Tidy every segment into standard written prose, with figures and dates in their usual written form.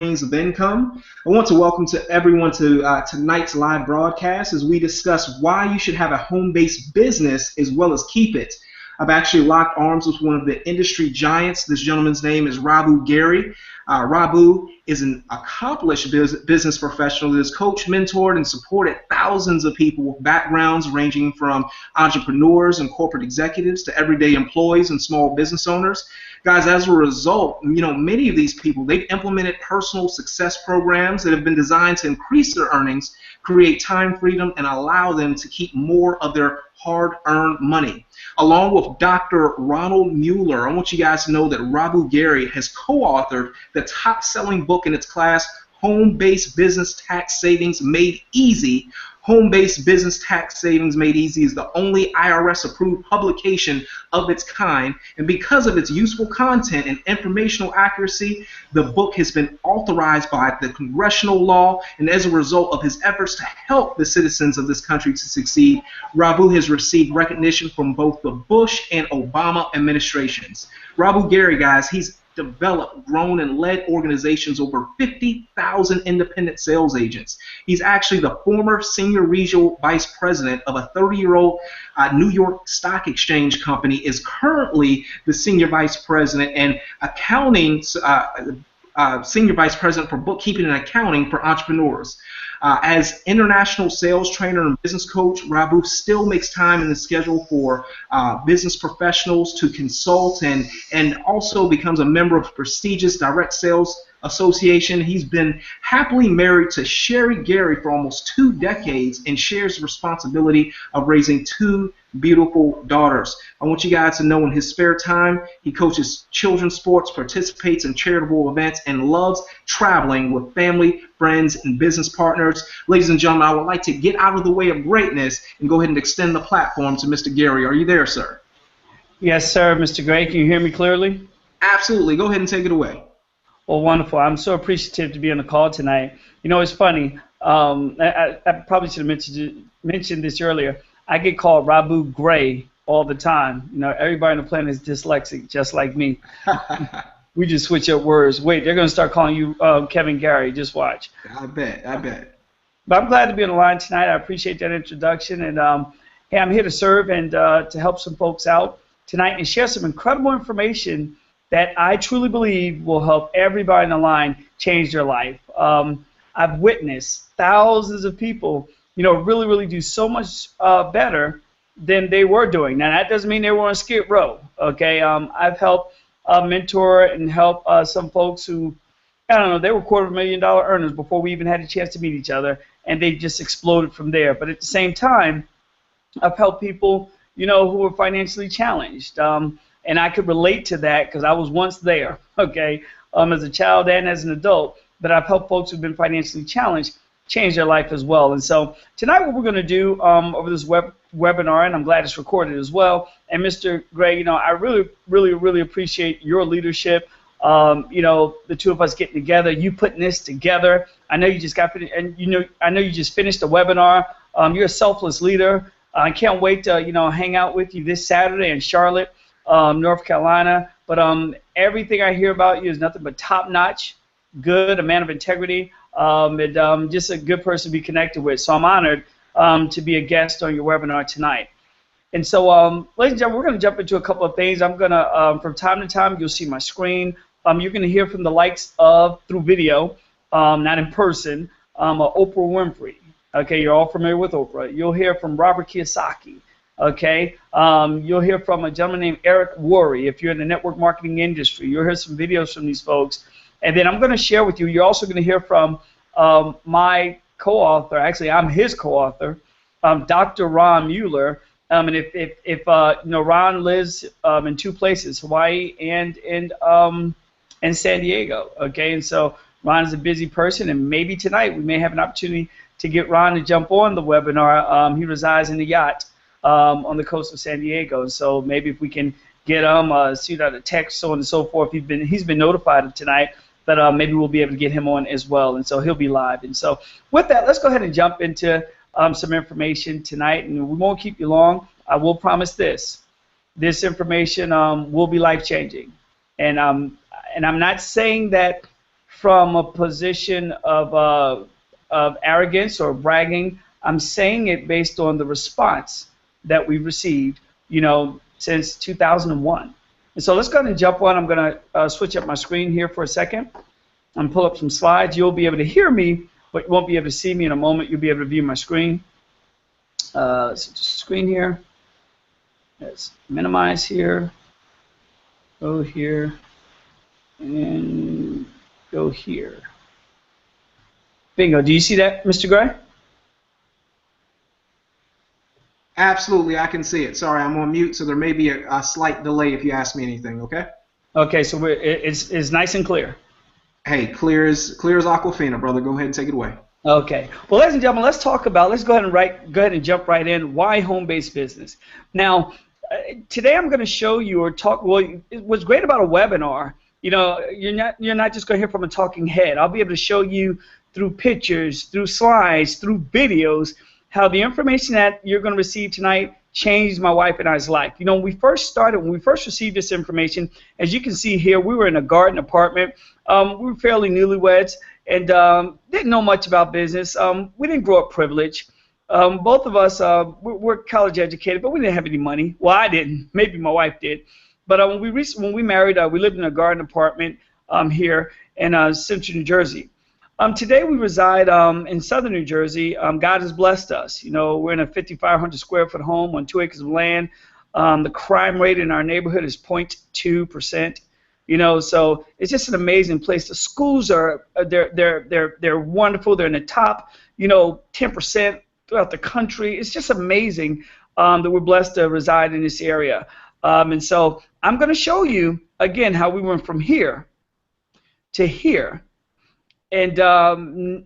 means of income. I want to welcome to everyone to tonight's live broadcast as we discuss why you should have a home-based business as well as keep it. I've actually locked arms with one of the industry giants. This gentleman's name is Rabu Gary. Rabu is an accomplished business professional that has coached, mentored, and supported thousands of people with backgrounds ranging from entrepreneurs and corporate executives to everyday employees and small business owners. Guys, as a result, many of these people, they've implemented personal success programs that have been designed to increase their earnings, create time freedom, and allow them to keep more of their hard-earned money. Along with Dr. Ronald Mueller, I want you guys to know that Rabu Gary has co-authored the top-selling book in its class, Home-Based Business Tax Savings Made Easy. Home-Based Business Tax Savings Made Easy is the only IRS-approved publication of its kind, and because of its useful content and informational accuracy, the book has been authorized by the congressional law, and as a result of his efforts to help the citizens of this country to succeed, Rabu has received recognition from both the Bush and Obama administrations. Rabu Gary, guys, he's developed, grown, and led organizations over 50,000 independent sales agents. He's actually the former senior regional vice president of a 30-year-old New York Stock Exchange company, is currently the senior vice president and accounting senior vice president for bookkeeping and accounting for entrepreneurs. As international sales trainer and business coach, Rabu still makes time in the schedule for business professionals to consult and also becomes a member of prestigious Direct Sales Association. He's been happily married to Sherry Gary for almost 2 decades and shares the responsibility of raising 2 beautiful daughters. I want you guys to know in his spare time, he coaches children's sports, participates in charitable events, and loves traveling with family, friends, and business partners. Ladies and gentlemen, I would like to get out of the way of greatness and go ahead and extend the platform to Mr. Gary. Are you there, sir? Yes, sir, Mr. Gray. Can you hear me clearly? Absolutely. Go ahead and take it away. Well, wonderful. I'm so appreciative to be on the call tonight. You know, it's funny. I probably should have mentioned this earlier. I get called Rabu Gray all the time. You know, everybody on the planet is dyslexic, just like me. We just switch up words. Wait, they're going to start calling you Kevin Gary. Just watch. I bet. But I'm glad to be on the line tonight. I appreciate that introduction. And hey, I'm here to serve and to help some folks out tonight and share some incredible information that I truly believe will help everybody on the line change their life. I've witnessed thousands of people, really do so much better than they were doing. Now, that doesn't mean they were on Skid Row, okay? I've helped mentor and help some folks who, I don't know, they were $250,000 earners before we even had a chance to meet each other, and they just exploded from there. But at the same time, I've helped people, who were financially challenged. And I could relate to that because I was once there, okay, as a child and as an adult. But I've helped folks who've been financially challenged change their life as well. And so tonight what we're going to do over this webinar, and I'm glad it's recorded as well, and Mr. Gray, I really appreciate your leadership. The two of us getting together, you putting this together. I know you just got finished, and I know you just finished the webinar. You're a selfless leader. I can't wait to, hang out with you this Saturday in Charlotte, North Carolina. But everything I hear about you is nothing but top-notch, good, a man of integrity, and just a good person to be connected with. So I'm honored to be a guest on your webinar tonight. And so, ladies and gentlemen, we're going to jump into a couple of things. I'm going to, from time to time, you'll see my screen. You're going to hear from the likes of, through video, not in person, Oprah Winfrey. Okay, you're all familiar with Oprah. You'll hear from Robert Kiyosaki. Okay, you'll hear from a gentleman named Eric Worre. If you're in the network marketing industry, you'll hear some videos from these folks. And then I'm going to share with you, you're also going to hear from my co-author, actually I'm his co-author, Dr. Ron Mueller. And if Ron lives in 2 places, Hawaii and San Diego. Okay, and so Ron is a busy person, and maybe tonight we may have an opportunity to get Ron to jump on the webinar. He resides in the yacht on the coast of San Diego, and so maybe if we can get him, shoot out a text, so on and so forth. He's been notified of tonight, but maybe we'll be able to get him on as well, and so he'll be live. And so with that, let's go ahead and jump into some information tonight, and we won't keep you long. I will promise this information will be life-changing, and I'm not saying that from a position of arrogance or bragging. I'm saying it based on the response that we've received, since 2001. And so let's go ahead and jump on. I'm going to switch up my screen here for a second and pull up some slides. You'll be able to hear me, but you won't be able to see me in a moment. You'll be able to view my screen. Let's just screen here. Let's minimize here. Go here. And go here. Bingo. Do you see that, Mr. Gray? Absolutely, I can see it. Sorry, I'm on mute, so there may be a slight delay if you ask me anything, okay? Okay, so it's nice and clear. Hey, clear as Aquafina, brother. Go ahead and take it away. Okay. Well, ladies and gentlemen, let's go ahead and jump right in. Why home-based business? Now, today I'm going to show you or talk. Well, what's great about a webinar, you're not just going to hear from a talking head. I'll be able to show you through pictures, through slides, through videos, how the information that you're going to receive tonight changed my wife and I's life. When we first received this information, as you can see here, we were in a garden apartment. We were fairly newlyweds and didn't know much about business. We didn't grow up privileged. Both of us were college educated, but we didn't have any money. Well, I didn't. Maybe my wife did. But when we married, we lived in a garden apartment here in central New Jersey. Today we reside in southern New Jersey. God has blessed us. We're in a 5,500 square foot home on 2 acres of land. The crime rate in our neighborhood is 0.2%. So it's just an amazing place. The schools they're wonderful. They're in the top 10% throughout the country. It's just amazing that we're blessed to reside in this area. And so I'm going to show you again how we went from here to here. And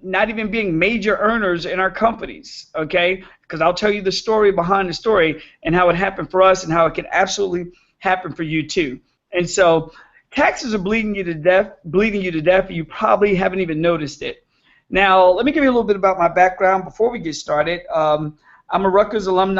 not even being major earners in our companies, okay? Because I'll tell you the story behind the story and how it happened for us and how it can absolutely happen for you too. And so taxes are bleeding you to death, and you probably haven't even noticed it. Now, let me give you a little bit about my background before we get started. I'm a Rutgers alum.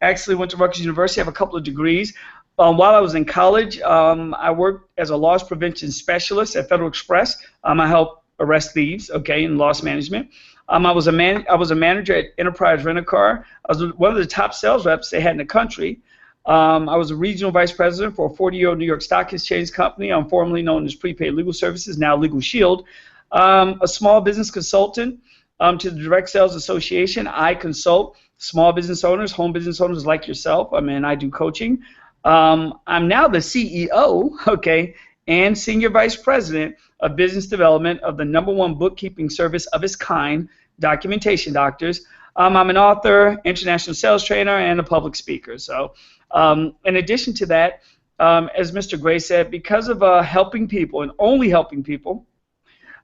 Actually went to Rutgers University. I have a couple of degrees. While I was in college, I worked as a loss prevention specialist at Federal Express. I helped arrest thieves, in loss management. I was a manager at Enterprise Rent-A-Car. I was one of the top sales reps they had in the country. I was a regional vice president for a 40-year-old New York Stock Exchange company. I'm formerly known as Prepaid Legal Services, now Legal Shield. A small business consultant to the Direct Sales Association. I consult small business owners, home business owners like yourself. I do coaching. I'm now the CEO, and Senior Vice President of Business Development of the #1 bookkeeping service of its kind, Documentation Doctors. I'm an author, international sales trainer, and a public speaker. So in addition to that, as Mr. Gray said, because of helping people and only helping people,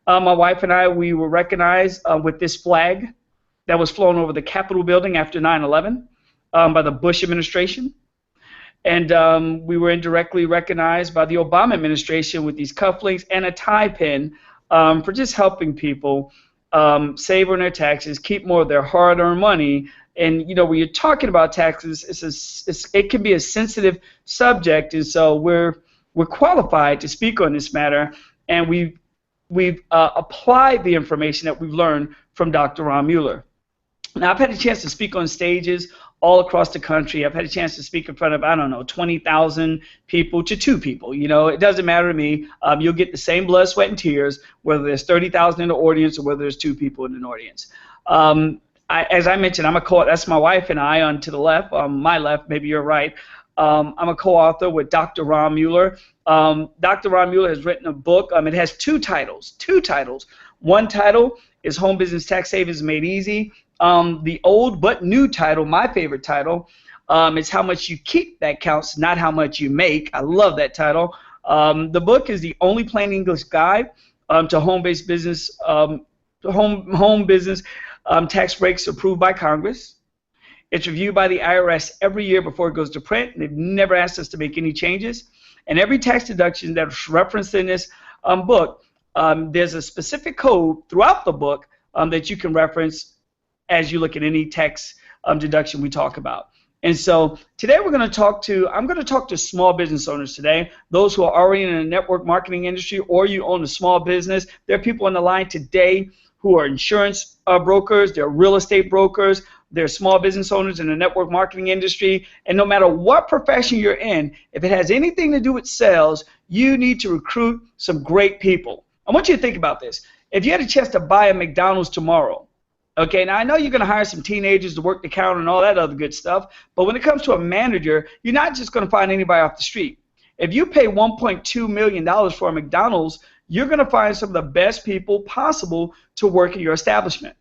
my wife and I, we were recognized with this flag that was flown over the Capitol building after 9/11 by the Bush administration. And we were indirectly recognized by the Obama administration with these cufflinks and a tie pin for just helping people save on their taxes, keep more of their hard-earned money. And when you're talking about taxes, it can be a sensitive subject, and so we're qualified to speak on this matter. And we've applied the information that we've learned from Dr. Ron Mueller. Now, I've had a chance to speak on stages all across the country. I've had a chance to speak in front of, 20,000 people to 2 people. It doesn't matter to me. You'll get the same blood, sweat, and tears, whether there's 30,000 in the audience or whether there's 2 people in an audience. As I mentioned, that's my wife and I on to the left, my left, maybe you're right. I'm a co-author with Dr. Ron Mueller. Dr. Ron Mueller has written a book. It has 2 titles. One title is Home Business Tax Savings Made Easy. The old but new title, my favorite title, is How Much You Keep That Counts, Not How Much You Make. I love that title. The book is the only plain English guide to home-based business, home business tax breaks approved by Congress. It's reviewed by the IRS every year before it goes to print. They've never asked us to make any changes. And every tax deduction that's referenced in this book, there's a specific code throughout the book that you can reference as you look at any tax deduction we talk about. And so today I'm going to talk to small business owners today, those who are already in the network marketing industry, or you own a small business. There are people on the line today who are insurance brokers, they're real estate brokers, they're small business owners in the network marketing industry. And no matter what profession you're in, if it has anything to do with sales, you need to recruit some great people. I want you to think about this. If you had a chance to buy a McDonald's tomorrow, okay, now I know you're going to hire some teenagers to work the counter and all that other good stuff, but when it comes to a manager, you're not just going to find anybody off the street. If you pay $1.2 million for a McDonald's, you're going to find some of the best people possible to work in your establishment.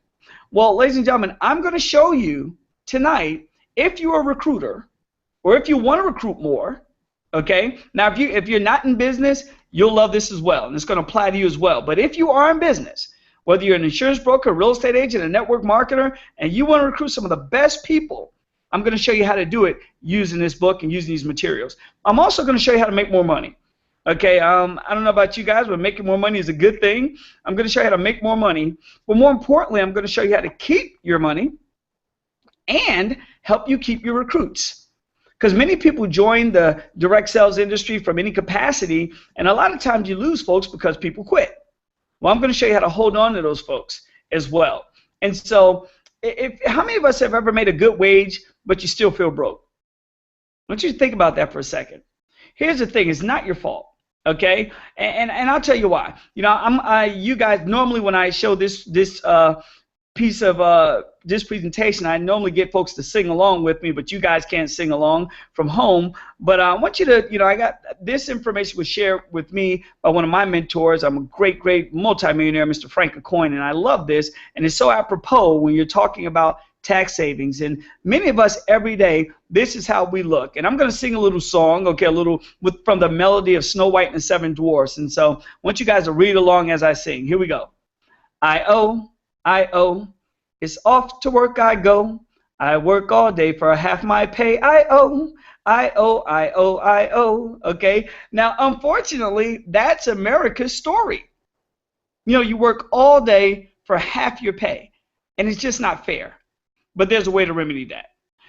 Well, ladies and gentlemen, I'm going to show you tonight, if you're a recruiter or if you want to recruit more, okay? Now, if you're not in business, you'll love this as well, and it's going to apply to you as well. But if you are in business, whether you're an insurance broker, a real estate agent, a network marketer, and you want to recruit some of the best people, I'm going to show you how to do it using this book and using these materials. I'm also going to show you how to make more money. Okay, I don't know about you guys, but making more money is a good thing. I'm going to show you how to make more money. But more importantly, I'm going to show you how to keep your money and help you keep your recruits. Because many people join the direct sales industry from any capacity, and a lot of times you lose folks because people quit. Well, I'm going to show you how to hold on to those folks as well. And so how many of us have ever made a good wage, but you still feel broke? I want you to think about that for a second. Here's the thing. It's not your fault. Okay, and I'll tell you why. You know, you guys normally when I show this piece of this presentation, I normally get folks to sing along with me, but you guys can't sing along from home. But I want you to, you know, I got this information was shared with me by one of my mentors. I'm a great multimillionaire, Mr. Frank Coin, and I love this. And it's so apropos when you're talking about tax savings. And many of us every day, this is how we look. And I'm going to sing a little song, okay, from the melody of Snow White and the Seven Dwarfs. And so I want you guys to read along as I sing. Here we go. I owe, it's off to work I go. I work all day for half my pay. I owe. Okay. Now, unfortunately, that's America's story. You know, you work all day for half your pay, and it's just not fair. But there's a way to remedy that.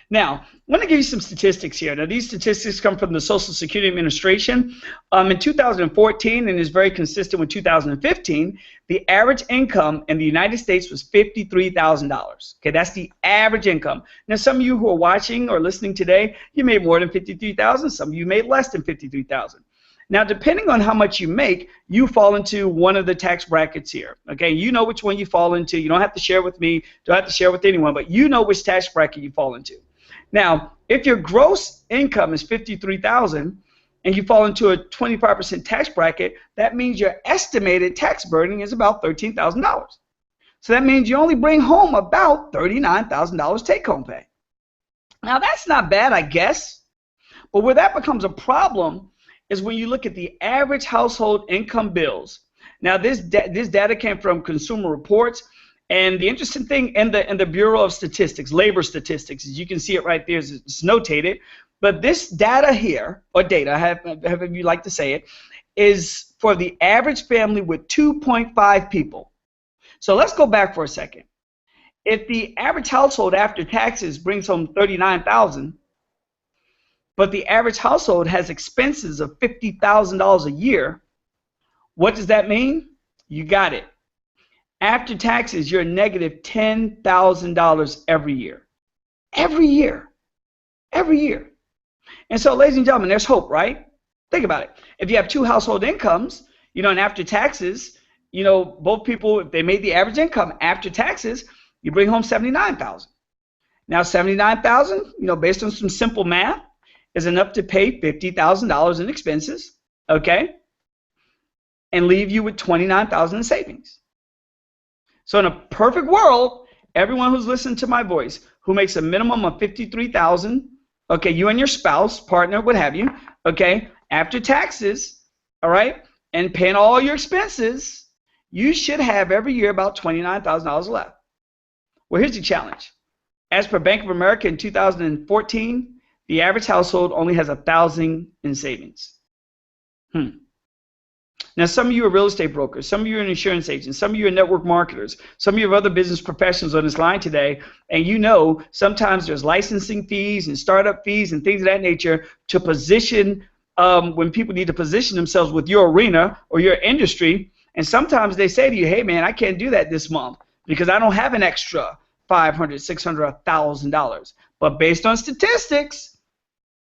Now, I want to give you some statistics here. Now, these statistics come from the Social Security Administration. In 2014, and is very consistent with 2015, the average income in the United States was $53,000. Okay, that's the average income. Now, some of you who are watching or listening today, you made more than $53,000. Some of you made less than $53,000. Now, depending on how much you make, you fall into one of the tax brackets here. Okay, you know which one you fall into. You don't have to share with me, don't have to share with anyone, but you know which tax bracket you fall into. Now, if your gross income is $53,000 and you fall into a 25% tax bracket, that means your estimated tax burden is about $13,000. So that means you only bring home about $39,000 take-home pay. Now, that's not bad, I guess, but where that becomes a problem is when you look at the average household income bills. Now, this data came from Consumer Reports, and the interesting thing in the Bureau of Statistics, labor statistics, as you can see it right there, it's notated. But this data here, or data, however you like to say it, is for the average family with 2.5 people. So let's go back for a second. If the average household after taxes brings home $39,000, but the average household has expenses of $50,000 a year, what does that mean? You got it. After taxes, you're negative $10,000 every year. Every year. Every year. And so, ladies and gentlemen, there's hope, right? Think about it. If you have two household incomes, you know, and after taxes, you know, both people, if they made the average income after taxes, you bring home $79,000. Now, $79,000, you know, based on some simple math, is enough to pay $50,000 in expenses, okay, and leave you with $29,000 in savings. So in a perfect world, everyone who's listening to my voice, who makes a minimum of $53,000, okay, you and your spouse, partner, what have you, okay, after taxes, all right, and paying all your expenses, you should have every year about $29,000 left. Well, here's the challenge. As per Bank of America in 2014, the average household only has $1,000 in savings. Now, some of you are real estate brokers, some of you are insurance agents, some of you are network marketers, some of you are other business professionals on this line today, and you know sometimes there's licensing fees and startup fees and things of that nature to position when people need to position themselves with your arena or your industry, and sometimes they say to you, hey man, I can't do that this month because I don't have an extra $500, $600, $1,000. But based on statistics,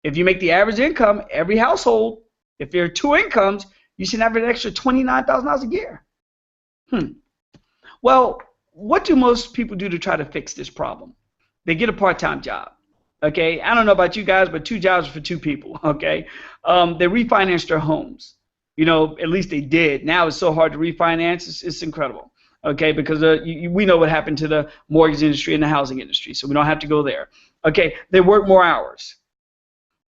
if you make the average income, every household, if there are two incomes, you should have an extra $29,000 a year. Well, what do most people do to try to fix this problem? They get a part-time job. Okay, I don't know about you guys, but 2 jobs for 2 people. Okay, they refinanced their homes. You know, at least they did. Now it's so hard to refinance. It's incredible. Okay, because we know what happened to the mortgage industry and the housing industry, so we don't have to go there. Okay, they work more hours.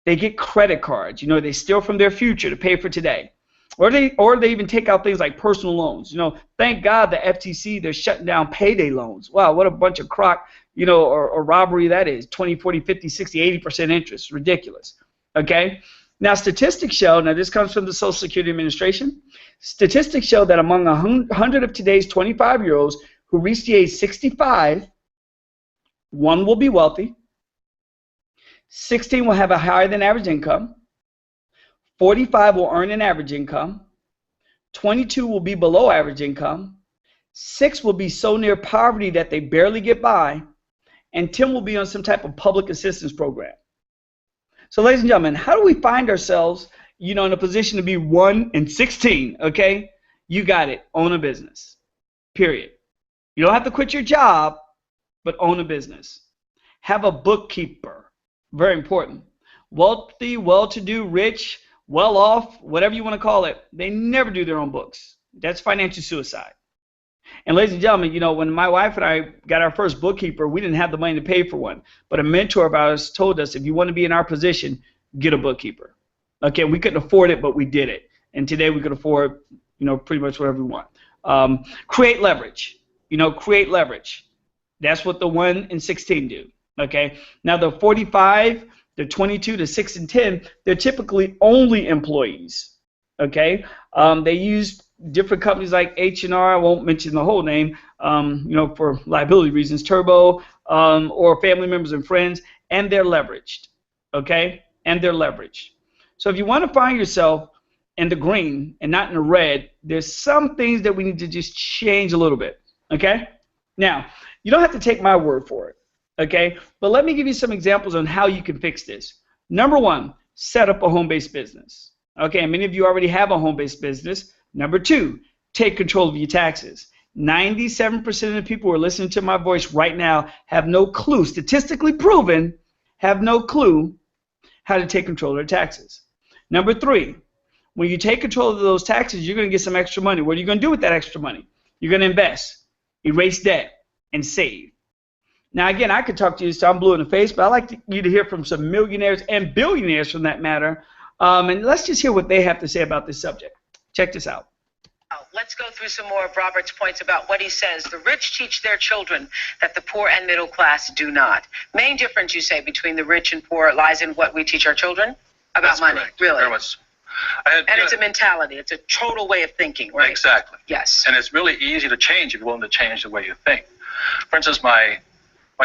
They get credit cards. You know, they steal from their future to pay for today. Or they even take out things like personal loans. You know, thank God the FTC, they're shutting down payday loans. Wow, what a bunch of crock, you know, or robbery that is. 20, 40, 50, 60, 80% interest. Ridiculous. Okay? Now, statistics show, now this comes from the Social Security Administration, statistics show that among 100 of today's 25-year-olds who reach the age 65, 1 will be wealthy, 16 will have a higher than average income, 45 will earn an average income, 22 will be below average income, 6 will be so near poverty that they barely get by, and 10 will be on some type of public assistance program. So ladies and gentlemen, how do we find ourselves, you know, in a position to be 1 in 16, okay? You got it. Own a business, period. You don't have to quit your job, but own a business. Have a bookkeeper, very important. Wealthy, well-to-do, rich, well-off, whatever you want to call it, they never do their own books. That's financial suicide. And ladies and gentlemen, you know, when my wife and I got our first bookkeeper, we didn't have the money to pay for one. But a mentor of ours told us, if you want to be in our position, get a bookkeeper. Okay, we couldn't afford it, but we did it. And today we could afford, you know, pretty much whatever we want. Create leverage. You know, create leverage. That's what the 1 in 16 do. Okay, now the 45, the 22, the 6 and 10, they're typically only employees. Okay, they use different companies like H&R, I won't mention the whole name, you know, for liability reasons, Turbo, or family members and friends, and they're leveraged, okay? And they're leveraged. So if you want to find yourself in the green and not in the red, there's some things that we need to just change a little bit, okay? Now, you don't have to take my word for it, okay? But let me give you some examples on how you can fix this. Number 1, set up a home-based business. Okay, many of you already have a home-based business. Number 2, take control of your taxes. 97% of the people who are listening to my voice right now have no clue, statistically proven, have no clue how to take control of their taxes. Number 3, when you take control of those taxes, you're going to get some extra money. What are you going to do with that extra money? You're going to invest, erase debt, and save. Now, again, I could talk to you, so I'm blue in the face, but I'd like you to hear from some millionaires and billionaires from that matter. And let's just hear what they have to say about this subject. Check this out. Let's go through some more of Robert's points about what he says. The rich teach their children that the poor and middle class do not. Main difference, you say, between the rich and poor lies in what we teach our children about That's money. Correct. Really? Very much. And it's a mentality. It's a total way of thinking, right? Exactly. Yes. And it's really easy to change if you're willing to change the way you think. For instance, my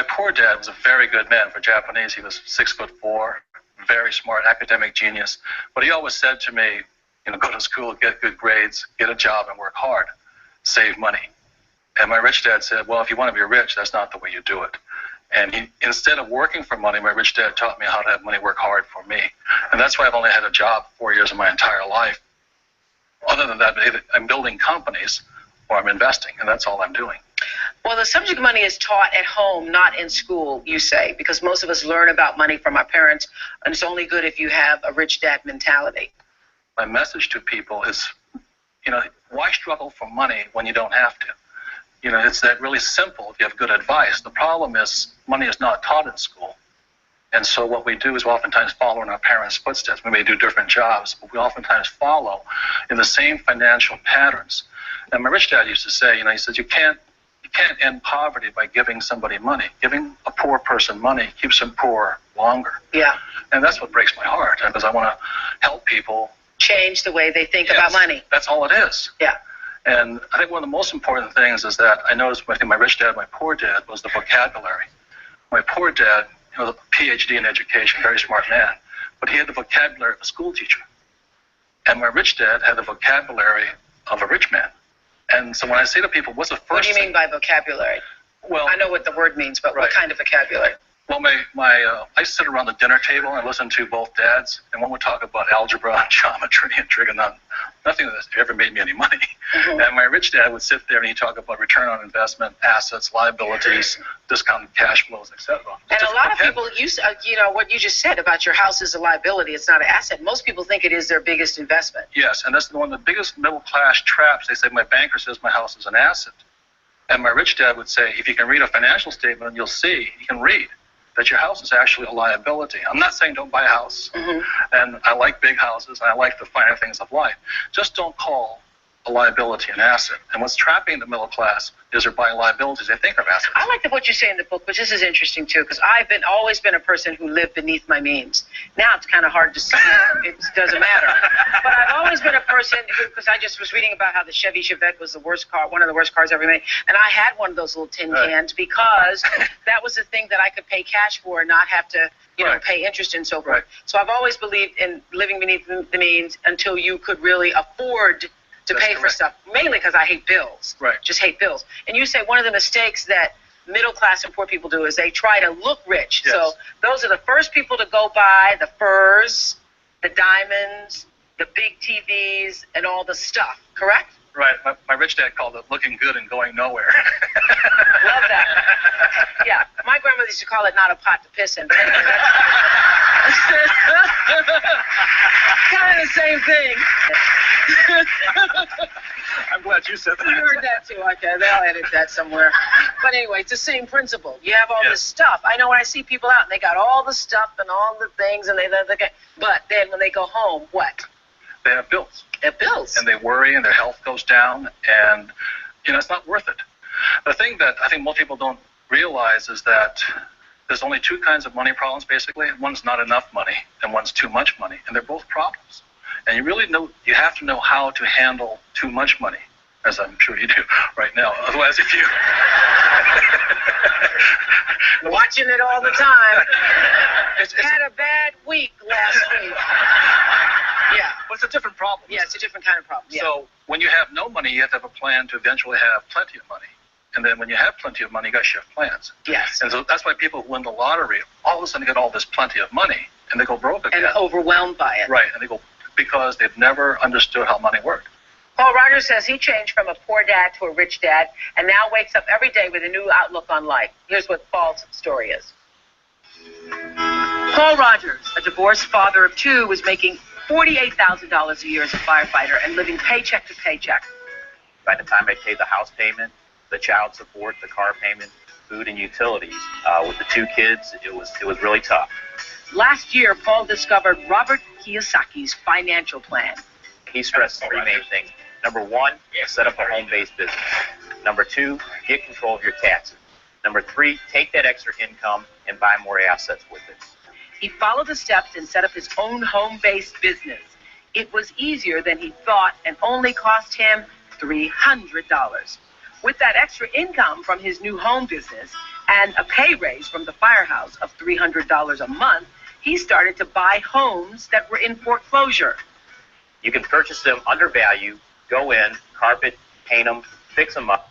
poor dad was a very good man for Japanese. He was 6'4", very smart, academic genius. But he always said to me, you know, go to school, get good grades, get a job, and work hard, save money. And my rich dad said, well, if you want to be rich, that's not the way you do it. And he, instead of working for money, my rich dad taught me how to have money work hard for me. And that's why I've only had a job 4 years of my entire life. Other than that, I'm building companies or I'm investing, and that's all I'm doing. Well, the subject of money is taught at home, not in school, you say, because most of us learn about money from our parents, and it's only good if you have a rich dad mentality. My message to people is, you know, why struggle for money when you don't have to? You know, it's that really simple if you have good advice. The problem is money is not taught in school. And so what we do is we oftentimes follow in our parents' footsteps. We may do different jobs, but we oftentimes follow in the same financial patterns. And my rich dad used to say, you know, he says, you can't end poverty by giving somebody money. Giving a poor person money keeps them poor longer. Yeah. And that's what breaks my heart, because I want to help people change the way they think about money. That's all it is. Yeah. And I think one of the most important things is that I noticed between my rich dad and my poor dad was the vocabulary. My poor dad, he was a PhD in education, very smart man, but he had the vocabulary of a school teacher. And my rich dad had the vocabulary of a rich man. And so when I say to people, what's the first What do you mean by vocabulary? Well, I know what the word means, but what kind of vocabulary? Well, I sit around the dinner table and listen to both dads, and one would talk about algebra and geometry and trigonometry. Nothing of this ever made me any money. Mm-hmm. And my rich dad would sit there and he'd talk about return on investment, assets, liabilities, discounted cash flows, etc. And a lot of people use, what you just said about your house is a liability. It's not an asset. Most people think it is their biggest investment. Yes, and that's one of the biggest middle class traps. They say my banker says my house is an asset. And my rich dad would say, if you can read a financial statement, you'll see, you can read that your house is actually a liability. I'm not saying don't buy a house. Mm-hmm. And I like big houses, and I like the finer things of life. Just don't call a liability an asset. And what's trapping the middle class is they're buying liabilities they think are assets. I like what you say in the book, but this is interesting too, because I've always been a person who lived beneath my means. Now it's kind of hard to see. It doesn't matter. But I've always been a person who, because I just was reading about how the Chevy Chevette was the worst car, one of the worst cars ever made, and I had one of those little tin cans because that was the thing that I could pay cash for and not have to, pay interest and so forth. Right. So I've always believed in living beneath the means until you could really afford to pay for stuff, mainly because I hate bills. Right. Just hate bills. And you say one of the mistakes that middle class and poor people do is they try to look rich. Yes. So those are the first people to go buy the furs, the diamonds, the big TVs, and all the stuff, correct? Right. My rich dad called it looking good and going nowhere. Love that. Yeah. My grandmother used to call it not a pot to piss in. But anyway, kind of the same thing. I'm glad you said that. You heard that too. Okay, they'll edit that somewhere. But anyway, it's the same principle. You have all this stuff. I know when I see people out and they got all the stuff and all the things, and but then when they go home, what? They have bills. They have bills. And they worry, and their health goes down, and it's not worth it. The thing that I think most people don't realize is that there's only two kinds of money problems, basically. One's not enough money, and one's too much money, and they're both problems. And you have to know how to handle too much money, as I'm sure you do right now. Otherwise, if you watching it all the time, it's had a bad week last week. Yeah. But it's a different problem. Yeah, it's a different kind of problem. Yeah. So when you have no money, you have to have a plan to eventually have plenty of money. And then when you have plenty of money, you got to shift plans. Yes. And so that's why people who win the lottery all of a sudden get all this plenty of money, and they go broke again. And overwhelmed by it. Right. And they go because they've never understood how money worked. Paul Rogers says he changed from a poor dad to a rich dad and now wakes up every day with a new outlook on life. Here's what Paul's story is. Paul Rogers, a divorced father of two, was making $48,000 a year as a firefighter and living paycheck to paycheck. By the time I paid the house payment, the child support, the car payment, food and utilities, with the two kids, it was really tough. Last year, Paul discovered Robert Kiyosaki's financial plan. He stressed three main things. Number one, set up a home-based business. Number two, get control of your taxes. Number three, take that extra income and buy more assets with it. He followed the steps and set up his own home-based business. It was easier than he thought and only cost him $300. With that extra income from his new home business and a pay raise from the firehouse of $300 a month, he started to buy homes that were in foreclosure. You can purchase them under value, go in, carpet, paint them, fix them up.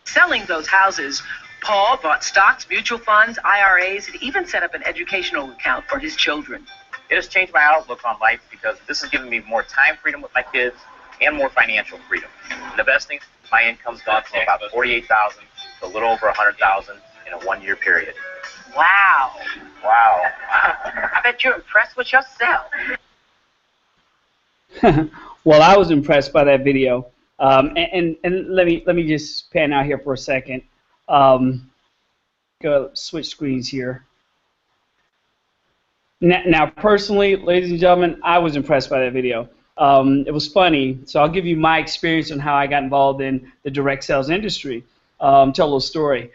Selling those houses, Paul bought stocks, mutual funds, IRAs, and even set up an educational account for his children. It has changed my outlook on life because this has given me more time freedom with my kids and more financial freedom. And the best thing, my income's gone from about $48,000 to a little over $100,000 in a 1 year period. Wow. Wow. I bet you're impressed with yourself. Well, I was impressed by that video. And let me just pan out here for a second. Go switch screens here. Now, personally, ladies and gentlemen, I was impressed by that video. It was funny, so I'll give you my experience on how I got involved in the direct sales industry. Tell a little story.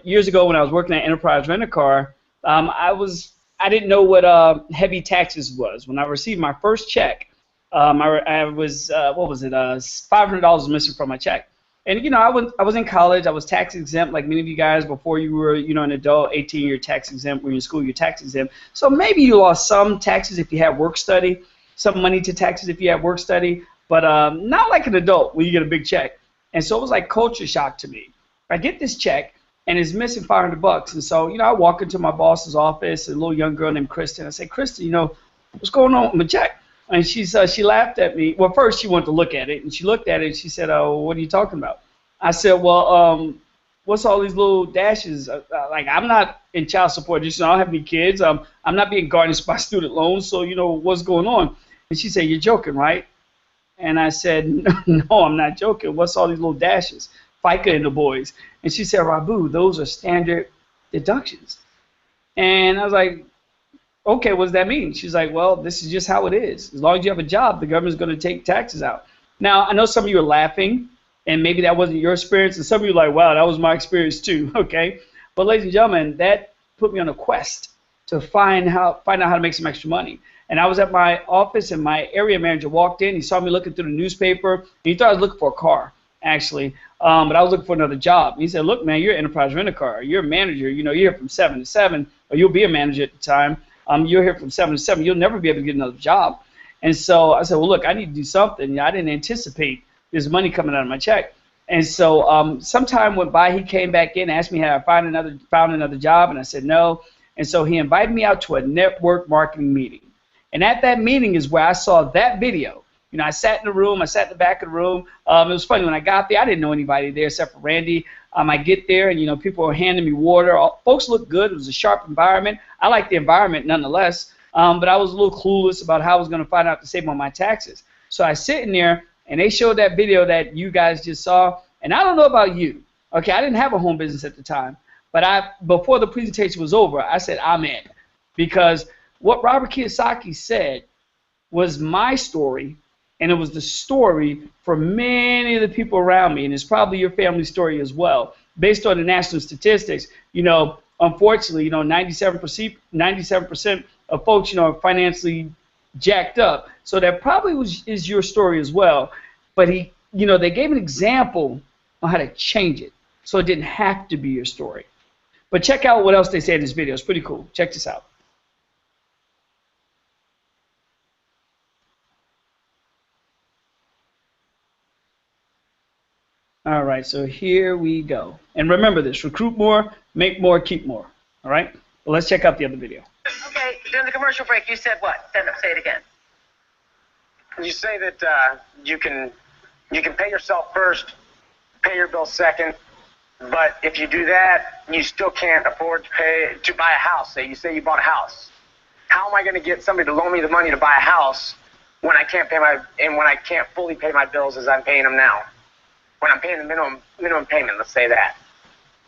Years ago when I was working at Enterprise Rent-A-Car, I was I didn't know what heavy taxes was. When I received my first check, I was what was it? $500 missing from my check. And I was in college. I was tax exempt, like many of you guys. Before you were, an adult, 18, you're tax exempt. When you're in school, you're tax exempt. So maybe you lost some taxes if you had work study, some money to taxes if you had work study, but not like an adult when you get a big check. And so it was like culture shock to me. I get this check and it's missing $500. And so, I walk into my boss's office, a little young girl named Kristen. I say, Kristen, what's going on with my check? And she laughed at me. Well, first she wanted to look at it, and she looked at it, and she said, "Oh, what are you talking about?" I said, "Well, what's all these little dashes? Like, I'm not in child support. I don't have any kids. I'm not being garnished by student loans. So, what's going on?" And she said, "You're joking, right?" And I said, "No, I'm not joking. What's all these little dashes? FICA and the boys." And she said, "Rabu, those are standard deductions." And I was like, "Okay, what does that mean?" She's like, "Well, this is just how it is. As long as you have a job, the government's going to take taxes out." Now, I know some of you are laughing, and maybe that wasn't your experience, and some of you are like, "Wow, that was my experience too." Okay, but ladies and gentlemen, that put me on a quest to find out how to make some extra money. And I was at my office, and my area manager walked in. He saw me looking through the newspaper, and he thought I was looking for a car, actually, but I was looking for another job. And he said, "Look, man, you're an enterprise rent-a-car. You're a manager. You're here from 7 to 7, or you'll be a manager at the time. You're here from 7 to 7. You'll never be able to get another job." And so I said, "Well, look, I need to do something. I didn't anticipate this money coming out of my check." And so some time went by. He came back in, asked me had I found another job, and I said no. And so he invited me out to a network marketing meeting. And at that meeting is where I saw that video. I sat in the room. I sat in the back of the room. It was funny. When I got there, I didn't know anybody there except for Randy. I get there, and, people were handing me water. Folks looked good. It was a sharp environment. I liked the environment nonetheless, but I was a little clueless about how I was going to find out to save on my taxes. So I sit in there, and they showed that video that you guys just saw. And I don't know about you. Okay, I didn't have a home business at the time. But before the presentation was over, I said, I'm in. Because what Robert Kiyosaki said was my story, and it was the story for many of the people around me, and it's probably your family story as well. Based on the national statistics, unfortunately, 97% of folks, are financially jacked up. So that probably is your story as well. But they gave an example on how to change it, so it didn't have to be your story. But check out what else they say in this video. It's pretty cool. Check this out. All right, so here we go. And remember this, recruit more, make more, keep more. All right? Well, let's check out the other video. Okay, during the commercial break, you said what? Stand up, say it again. You say that you can pay yourself first, pay your bills second, but if you do that, you still can't afford to buy a house. You say you bought a house. How am I going to get somebody to loan me the money to buy a house when I can't fully pay my bills as I'm paying them now? When I'm paying the minimum payment, let's say that.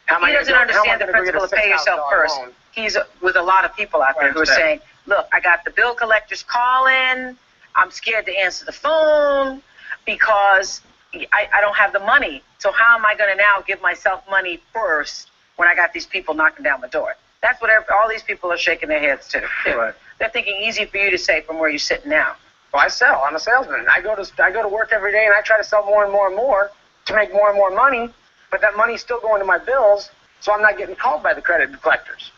He doesn't understand the principle of pay yourself first. He's with a lot of people out there who are saying, "Look, I got the bill collectors calling. I'm scared to answer the phone because I don't have the money. So how am I going to now give myself money first when I got these people knocking down my door?" That's what all these people are shaking their heads to. Right. They're thinking easy for you to say from where you're sitting now. Well, I sell. I'm a salesman. I go to work every day, and I try to sell more and more and more to make more and more money, but that money's still going to my bills, so I'm not getting called by the credit collectors.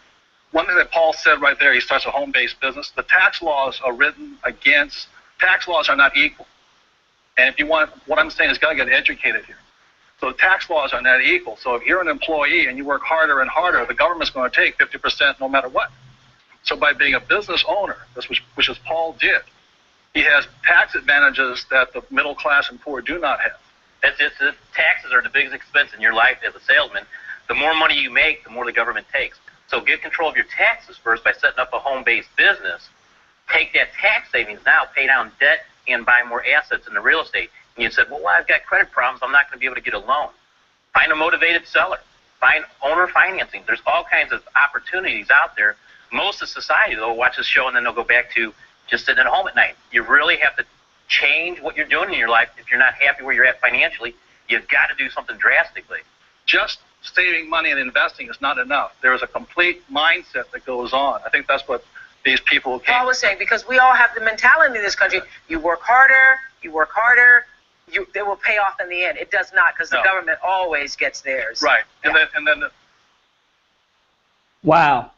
One thing that Paul said right there, he starts a home-based business. The tax laws are written against, tax laws are not equal. And if you want, what I'm saying is got to get educated here. So the tax laws are not equal. So if you're an employee and you work harder and harder, the government's going to take 50% no matter what. So by being a business owner, which is Paul did, he has tax advantages that the middle class and poor do not have. The taxes are the biggest expense in your life as a salesman. The more money you make, the more the government takes. So get control of your taxes first by setting up a home-based business. Take that tax savings now, pay down debt, and buy more assets in the real estate. And you said, well, I've got credit problems. I'm not going to be able to get a loan. Find a motivated seller. Find owner financing. There's all kinds of opportunities out there. Most of society, though, will watch this show and then they'll go back to just sitting at home at night. You really have to change what you're doing in your life. If you're not happy where you're at financially, you've got to do something drastically. Just saving money and investing is not enough. There is a complete mindset that goes on. I think that's what these people came. Paul was saying, because we all have the mentality in this country, you work harder, they will pay off in the end. It does not, because the government always gets theirs. Right. And then Wow.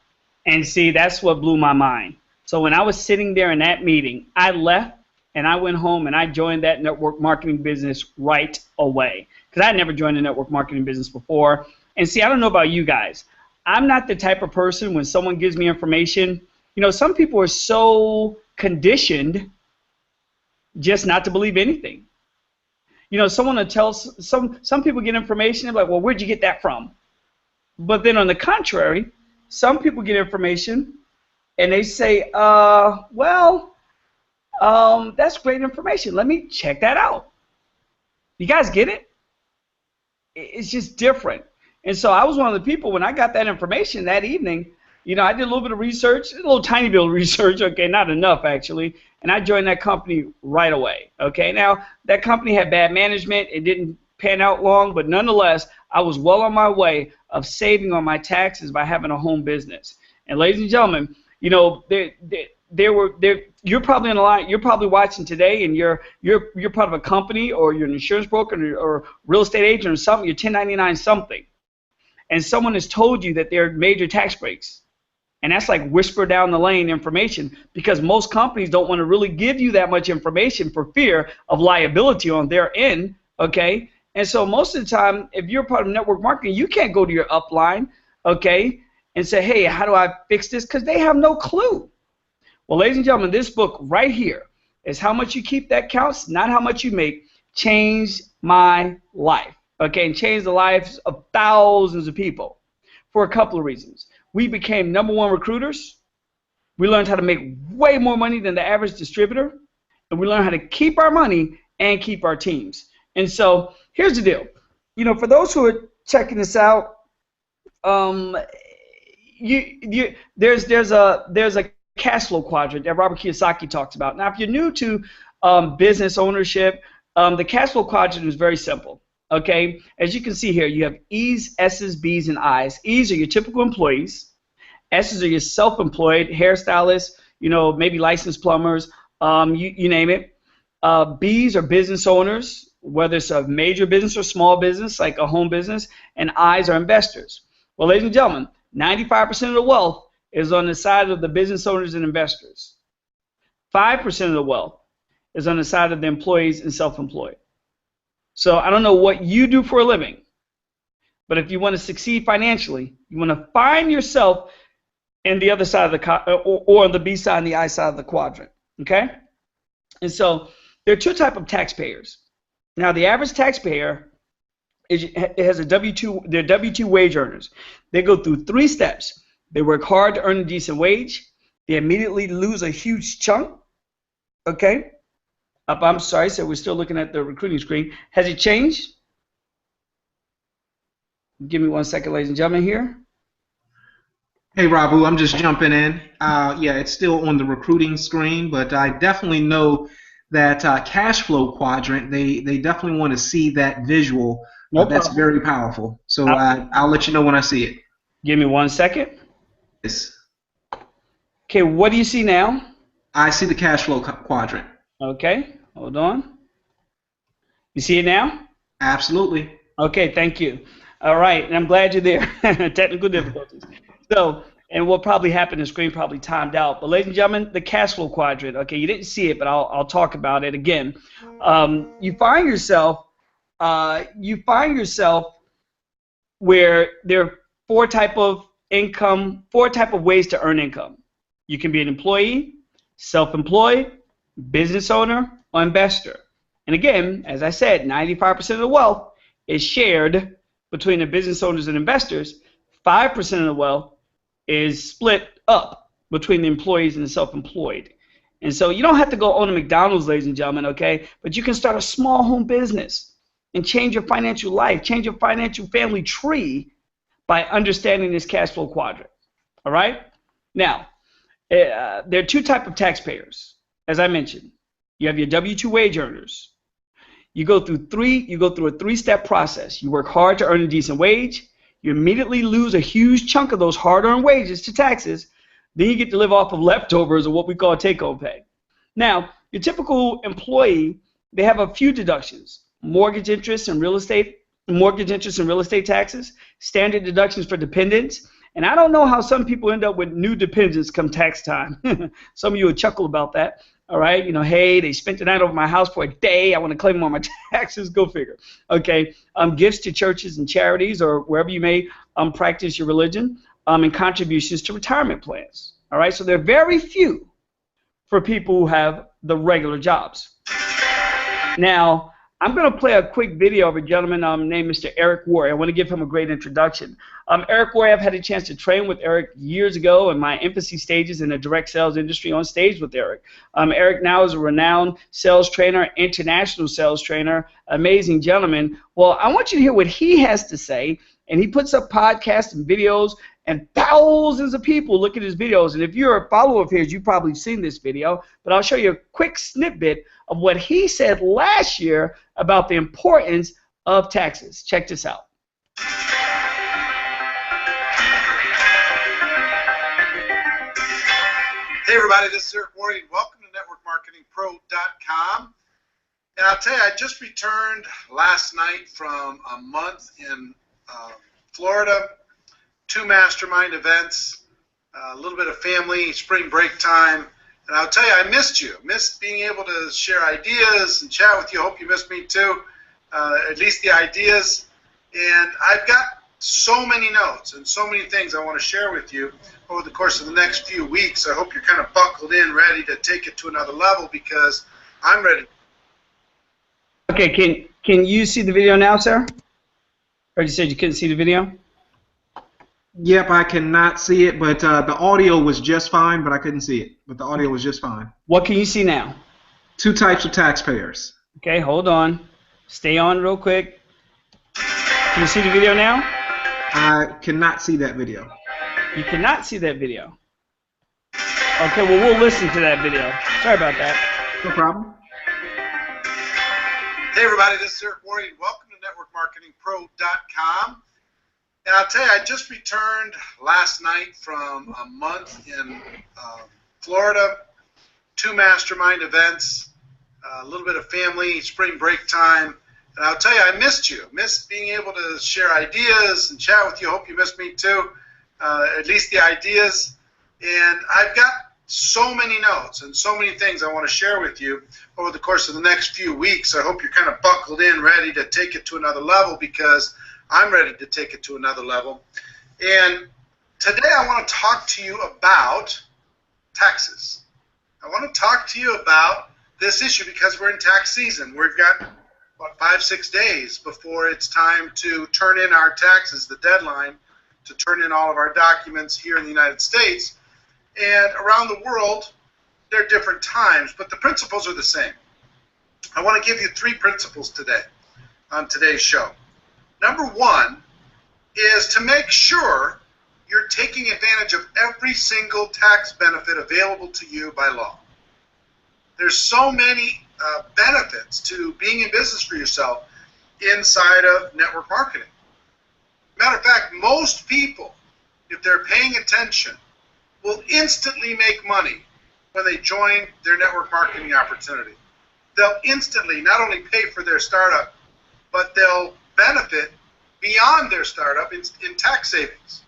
And see, that's what blew my mind. So when I was sitting there in that meeting, I left and I went home and I joined that network marketing business right away, because I had never joined a network marketing business before. And see, I don't know about you guys. I'm not the type of person when someone gives me information, you know, some people are so conditioned just not to believe anything. You know, someone will tell, some people get information, they're like, well, where'd you get that from? But then on the contrary, some people get information and they say, that's great information. Let me check that out. You guys get it? It's just different. And so I was one of the people, when I got that information that evening, you know, I did a little bit of research, a little tiny bit of research, okay, not enough actually, and I joined that company right away, okay? Now, that company had bad management. It didn't pan out long, but nonetheless, I was well on my way of saving on my taxes by having a home business. And ladies and gentlemen, you know, you're probably on the line, you're probably watching today, and you're part of a company, or you're an insurance broker or real estate agent or something, you're 1099 something, and someone has told you that there are major tax breaks. And that's like whisper down the lane information, because most companies don't want to really give you that much information for fear of liability on their end, okay? And so most of the time, if you're part of network marketing, you can't go to your upline, okay, and say, hey, how do I fix this? Because they have no clue. Well, ladies and gentlemen, this book right here is How Much You Keep That Counts, Not How Much You Make, changed my life, okay, and changed the lives of thousands of people for a couple of reasons. We became #1 recruiters. We learned how to make way more money than the average distributor. And we learned how to keep our money and keep our teams. And so here's the deal. You know, for those who are checking this out, there's a cash flow quadrant that Robert Kiyosaki talks about. Now, if you're new to business ownership, the cash flow quadrant is very simple. Okay, as you can see here, you have E's, S's, B's, and I's. E's are your typical employees. S's are your self-employed, hairstylists, you know, maybe licensed plumbers, you name it. B's are business owners, whether it's a major business or small business, like a home business. And I's are investors. Well, ladies and gentlemen, 95% of the wealth is on the side of the business owners and investors. 5% of the wealth is on the side of the employees and self-employed. So I don't know what you do for a living, but if you want to succeed financially, you want to find yourself in the other side of the or on the B side and the I side of the quadrant, okay? And so there are two types of taxpayers. Now, the average taxpayer has a W-2. They're W-2 wage earners. They go through 3 steps. They work hard to earn a decent wage. They immediately lose a huge chunk, okay? I'm sorry, so we're still looking at the recruiting screen. Has it changed? Give me 1 second, ladies and gentlemen, here. Hey, Rabu, I'm just jumping in. Yeah, it's still on the recruiting screen, but I definitely know that cash flow quadrant, they definitely want to see that visual. That's very powerful. So I'll let you know when I see it. Give me 1 second. Yes. Okay, what do you see now? I see the cash flow quadrant. Okay, hold on. You see it now? Absolutely. Okay, thank you. All right, and I'm glad you're there. Technical difficulties. So, and what probably happened, the screen probably timed out. But ladies and gentlemen, the cash flow quadrant. Okay, you didn't see it, but I'll talk about it again. You find yourself where there are 4 type of ways to earn income. You can be an employee, self-employed, business owner, or investor. And again, as I said, 95% of the wealth is shared between the business owners and investors. 5% of the wealth is split up between the employees and the self-employed. And so you don't have to go own a McDonald's, ladies and gentlemen, okay? But you can start a small home business and change your financial life, change your financial family tree by understanding this cash flow quadrant. All right? Now, there are 2 types of taxpayers. As I mentioned, you have your W-2 wage earners. You go through a 3-step process. You work hard to earn a decent wage. You immediately lose a huge chunk of those hard-earned wages to taxes. Then you get to live off of leftovers, or what we call take-home pay. Now, your typical employee, they have a few deductions: mortgage interest and real estate taxes, standard deductions for dependents. And I don't know how some people end up with new dependents come tax time. Some of you would chuckle about that. All right, hey, they spent the night over my house for a day. I want to claim them on my taxes. Go figure. Okay, gifts to churches and charities, or wherever you may practice your religion, and contributions to retirement plans. All right, so there are very few for people who have the regular jobs. Now, I'm going to play a quick video of a gentleman named Mr. Eric Worre. I want to give him a great introduction. Eric Worre, I've had a chance to train with Eric years ago in my infancy stages in the direct sales industry, on stage with Eric. Eric now is a renowned sales trainer, international sales trainer, amazing gentleman. Well, I want you to hear what he has to say, and he puts up podcasts and videos, and thousands of people look at his videos. And if you're a follower of his, you've probably seen this video, but I'll show you a quick snippet of what he said last year about the importance of taxes. Check this out. Hey everybody, this is Eric Worre. Welcome to NetworkMarketingPro.com. And I'll tell you, I just returned last night from a month in Florida, 2 mastermind events, a little bit of family, spring break time. And I'll tell you, I missed you. Missed being able to share ideas and chat with you. Hope you missed me too, at least the ideas. And I've got so many notes and so many things I want to share with you over the course of the next few weeks. I hope you're kind of buckled in, ready to take it to another level, because I'm ready. Okay, can you see the video now, sir? Or you said you couldn't see the video? Yep, I cannot see it, but the audio was just fine, but I couldn't see it. But the audio was just fine. What can you see now? 2 types of taxpayers. Okay, hold on. Stay on real quick. Can you see the video now? I cannot see that video. You cannot see that video. Okay, well, we'll listen to that video. Sorry about that. No problem. Hey everybody, this is Eric Worre. Welcome to NetworkMarketingPro.com. And I'll tell you, I just returned last night from a month in Florida, 2 mastermind events, a little bit of family, spring break time. And I'll tell you, I missed you. Missed being able to share ideas and chat with you. Hope you missed me too, at least the ideas. And I've got so many notes and so many things I want to share with you over the course of the next few weeks. I hope you're kind of buckled in, ready to take it to another level, because I'm ready to take it to another level. And today I want to talk to you about taxes. I want to talk to you about this issue because we're in tax season. We've got, what, 5-6 days before it's time to turn in our taxes, the deadline to turn in all of our documents here in the United States. And around the world, there are different times, but the principles are the same. I want to give you 3 principles today on today's show. Number 1 is to make sure you're taking advantage of every single tax benefit available to you by law. There's so many benefits to being in business for yourself inside of network marketing. Matter of fact, most people, if they're paying attention, will instantly make money when they join their network marketing opportunity. They'll instantly not only pay for their startup, but they'll benefit beyond their startup in tax savings.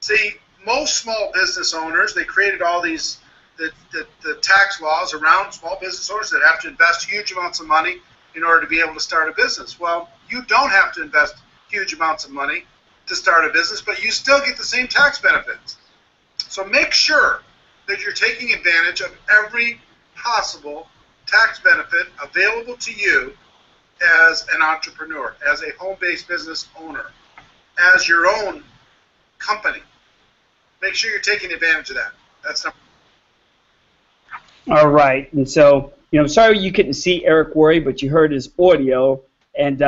See, most small business owners, they created all these the tax laws around small business owners that have to invest huge amounts of money in order to be able to start a business. Well, you don't have to invest huge amounts of money to start a business, but you still get the same tax benefits. So make sure that you're taking advantage of every possible tax benefit available to you as an entrepreneur, as a home-based business owner, as your own company. Make sure you're taking advantage of that. That's number 1. All right, and so, I'm sorry you couldn't see Eric Worre, but you heard his audio, and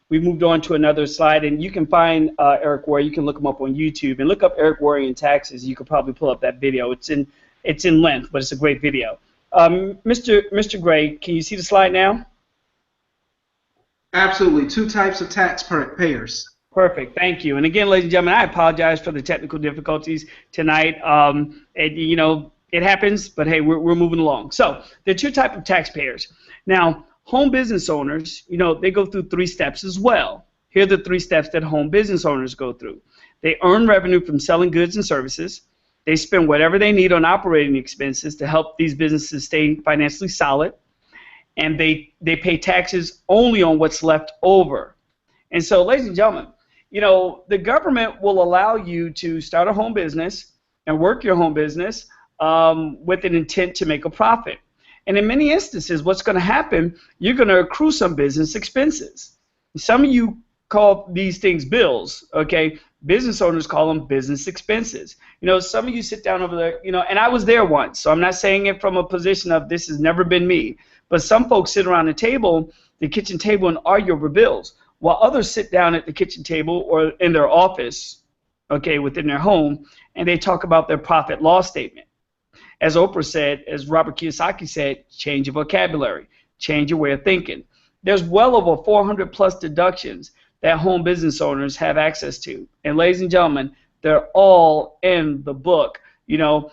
we moved on to another slide, and you can find Eric Worre. You can look him up on YouTube, and look up Eric Worre in taxes. You could probably pull up that video. It's in length, but it's a great video. Mr. Gray, can you see the slide now? Absolutely. 2 types of taxpayers. Perfect. Thank you. And again, ladies and gentlemen, I apologize for the technical difficulties tonight. It happens, but hey, we're moving along. So there are two types of taxpayers. Now, home business owners, they go through 3 steps as well. Here are the 3 steps that home business owners go through. They earn revenue from selling goods and services. They spend whatever they need on operating expenses to help these businesses stay financially solid. And they pay taxes only on what's left over. And so, ladies and gentlemen, the government will allow you to start a home business and work your home business with an intent to make a profit. And in many instances, what's going to happen, you're going to accrue some business expenses. Some of you call these things bills, okay? Business owners call them business expenses. Some of you sit down over there, and I was there once, so I'm not saying it from a position of this has never been me. But some folks sit around the kitchen table, and argue over bills, while others sit down at the kitchen table or in their office, okay, within their home, and they talk about their profit loss statement. As Oprah said, as Robert Kiyosaki said, change your vocabulary, change your way of thinking. There's well over 400 plus deductions that home business owners have access to. And ladies and gentlemen, they're all in the book, that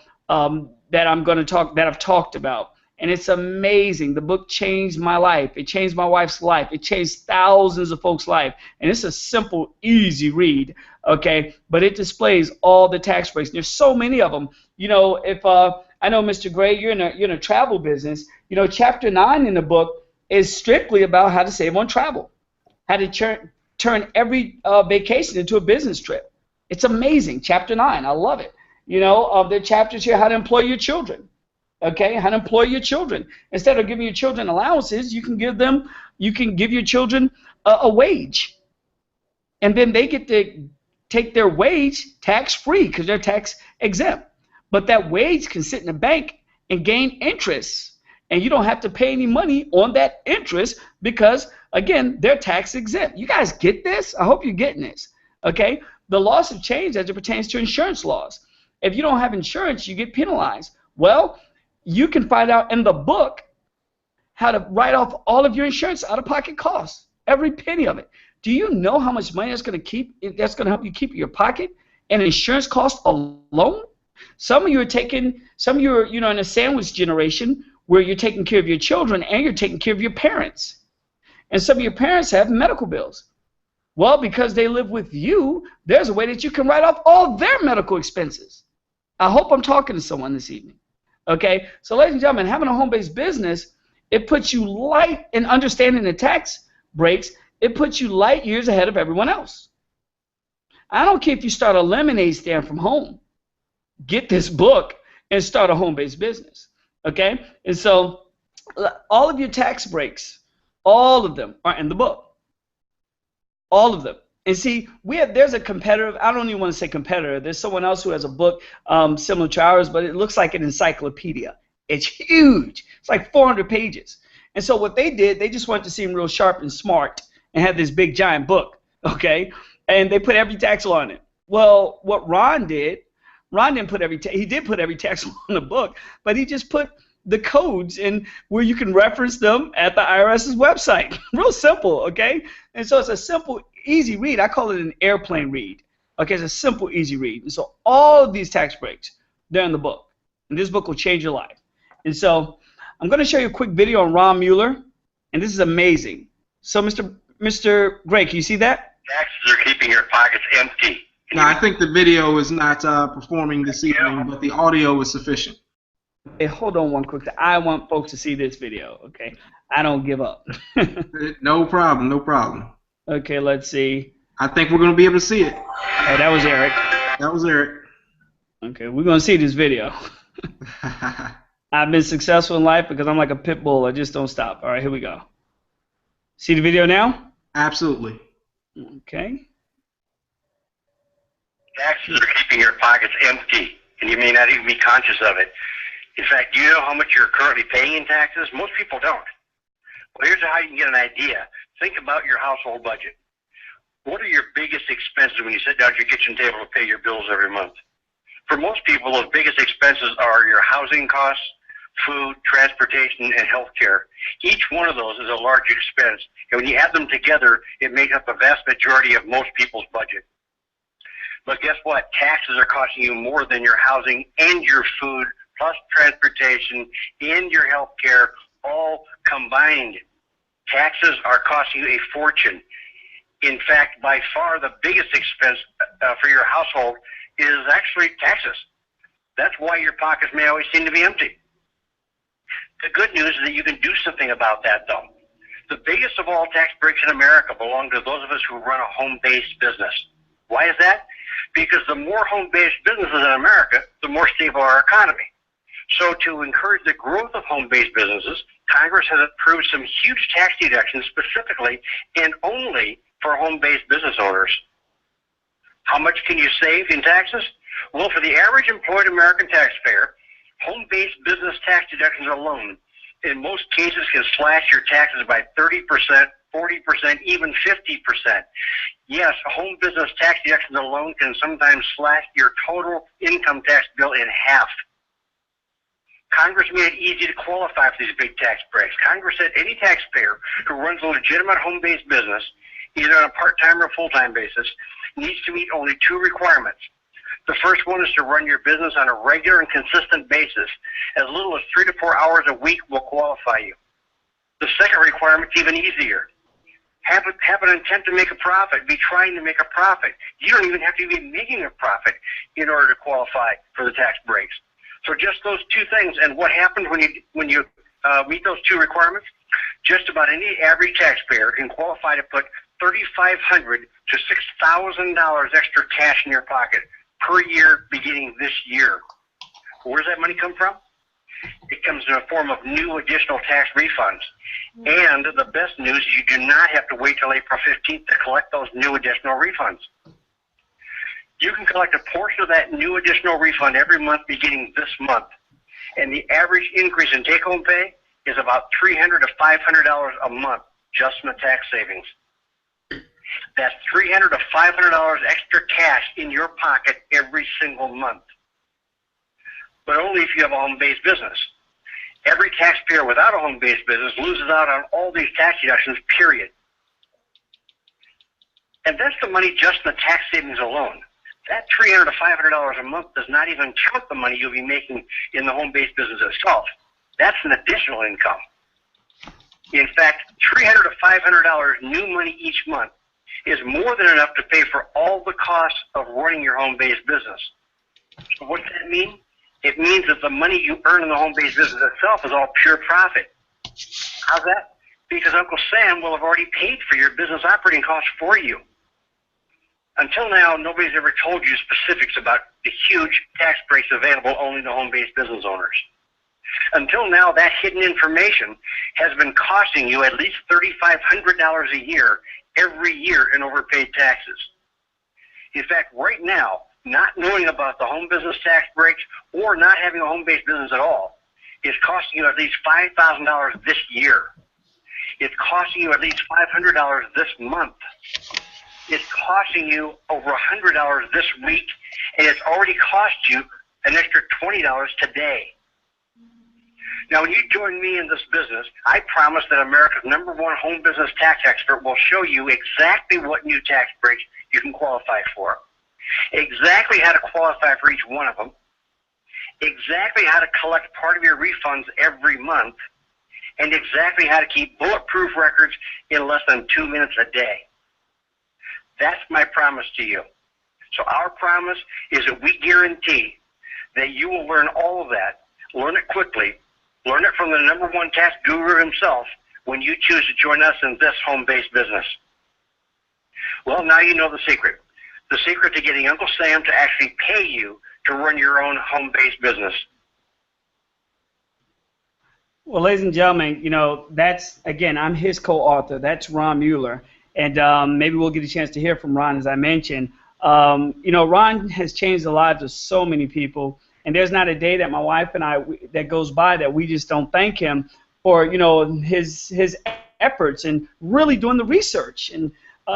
I've talked about. And it's amazing. The book changed my life. It changed my wife's life. It changed thousands of folks' life. And it's a simple, easy read, okay? But it displays all the tax breaks. And there's so many of them. If I know, Mr. Gray, you're in a travel business. Chapter 9 in the book is strictly about how to save on travel, how to turn every vacation into a business trip. It's amazing. Chapter 9, I love it. There are chapters here how to employ your children. Okay, how to employ your children. Instead of giving your children allowances, you can give your children a wage. And then they get to take their wage tax-free because they're tax exempt. But that wage can sit in the bank and gain interest. And you don't have to pay any money on that interest because, again, they're tax exempt. You guys get this? I hope you're getting this. Okay? The laws have changed as it pertains to insurance laws. If you don't have insurance, you get penalized. Well, you can find out in the book how to write off all of your insurance out-of-pocket costs, every penny of it. Do you know how much money that's going to help you keep in your pocket and insurance costs alone? Some of you are in a sandwich generation where you're taking care of your children and you're taking care of your parents. And some of your parents have medical bills. Well, because they live with you, there's a way that you can write off all their medical expenses. I hope I'm talking to someone this evening. Okay, so ladies and gentlemen, having a home-based business, it puts you light in understanding the tax breaks. It puts you light years ahead of everyone else. I don't care if you start a lemonade stand from home. Get this book and start a home-based business. Okay, and so all of your tax breaks, all of them are in the book. All of them. And see, there's a competitor. I don't even want to say competitor. There's someone else who has a book similar to ours, but it looks like an encyclopedia. It's huge. It's like 400 pages. And so what they did, they just wanted to seem real sharp and smart and have this big giant book, okay? And they put every tax law in it. Well, what Ron did didn't put he did put every tax law in the book, but he just put the codes in where you can reference them at the IRS's website. Real simple, okay? And so it's a simple, easy read. I call it an airplane read. Okay, it's a simple, easy read. And so all of these tax breaks, they're in the book. And this book will change your life. And so I'm going to show you a quick video on Ron Mueller, and this is amazing. So Mr. Gray, can you see that? Taxes are keeping your pockets empty. No, I think the video is not performing this evening, but the audio is sufficient. Hey, hold on one quick. I want folks to see this video, okay? I don't give up. No problem, no problem. Okay, let's see. I think we're going to be able to see it. Oh, that was Eric. That was Eric. Okay, we're going to see this video. I've been successful in life because I'm like a pit bull. I just don't stop. All right, here we go. See the video now? Absolutely. Okay. Taxes are keeping your pockets empty, and you may not even be conscious of it. In fact, do you know how much you're currently paying in taxes? Most people don't. Well, here's how you can get an idea. Think about your household budget. What are your biggest expenses when you sit down at your kitchen table to pay your bills every month? For most people, those biggest expenses are your housing costs, food, transportation, and healthcare. Each one of those is a large expense, and when you add them together, it makes up the vast majority of most people's budget. But guess what? Taxes are costing you more than your housing and your food, plus transportation and your healthcare, all combined. Taxes are costing you a fortune. In fact, by far the biggest expense for your household is actually taxes. That's why your pockets may always seem to be empty. The good news is that you can do something about that, though. The biggest of all tax breaks in America belong to those of us who run a home-based business. Why is that? Because the more home-based businesses in America, the more stable our economy. So to encourage the growth of home-based businesses, Congress has approved some huge tax deductions specifically and only for home-based business owners. How much can you save in taxes? Well, for the average employed American taxpayer, home-based business tax deductions alone, in most cases, can slash your taxes by 30%, 40%, even 50%. Yes, home business tax deductions alone can sometimes slash your total income tax bill in half. Congress made it easy to qualify for these big tax breaks. Congress said any taxpayer who runs a legitimate home-based business, either on a part-time or full-time basis, needs to meet only two requirements. The first one is to run your business on a regular and consistent basis. As little as 3 to 4 hours a week will qualify you. The second requirement is even easier. Have an intent to make a profit. Be trying to make a profit. You don't even have to be making a profit in order to qualify for the tax breaks. So just those two things. And what happens when you meet those two requirements? Just about any average taxpayer can qualify to put $3,500 to $6,000 extra cash in your pocket per year beginning this year. Where does that money come from? It comes in the form of new additional tax refunds. And the best news is you do not have to wait till April 15th to collect those new additional refunds. You can collect a portion of that new additional refund every month beginning this month. And the average increase in take-home pay is about $300 to $500 a month just in the tax savings. That's $300 to $500 extra cash in your pocket every single month. But only if you have a home-based business. Every taxpayer without a home-based business loses out on all these tax deductions, period. And that's the money just in the tax savings alone. That $300 to $500 a month does not even count the money you'll be making in the home-based business itself. That's an additional income. In fact, $300 to $500 new money each month is more than enough to pay for all the costs of running your home-based business. So what does that mean? It means that the money you earn in the home-based business itself is all pure profit. How's that? Because Uncle Sam will have already paid for your business operating costs for you. Until now, nobody's ever told you specifics about the huge tax breaks available only to home-based business owners. Until now, that hidden information has been costing you at least $3,500 a year every year in overpaid taxes. In fact, right now, not knowing about the home business tax breaks or not having a home-based business at all is costing you at least $5,000 this year. It's costing you at least $500 this month. It's costing you over $100 this week, and it's already cost you an extra $20 today. Now, when you join me in this business, I promise that America's #1 home business tax expert will show you exactly what new tax breaks you can qualify for, exactly how to qualify for each one of them, exactly how to collect part of your refunds every month, and exactly how to keep bulletproof records in less than 2 minutes a day. That's my promise to you. So our promise is that we guarantee that you will learn all of that, learn it quickly, learn it from the #1 tax guru himself when you choose to join us in this home-based business. Well, now you know the secret. The secret to getting Uncle Sam to actually pay you to run your own home-based business. Well, ladies and gentlemen, that's, again, I'm his co-author. That's Ron Mueller. And maybe we'll get a chance to hear from Ron, as I mentioned. Ron has changed the lives of so many people. And there's not a day that my wife and I that goes by that we just don't thank him for, his efforts and really doing the research. And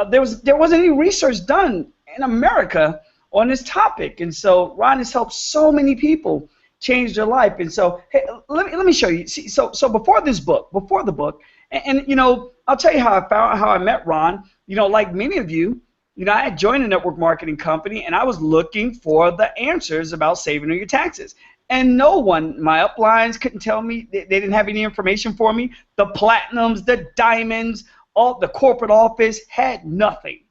there wasn't any research done in America on this topic. And so Ron has helped so many people changed their life. And so, hey, let me show you. See, so before the book, and you know, I'll tell you how I met Ron. You know, like many of you, you know, I had joined a network marketing company, and I was looking for the answers about saving on your taxes. And no one, my uplines couldn't tell me. They didn't have any information for me. The platinums, the diamonds, all the corporate office had nothing.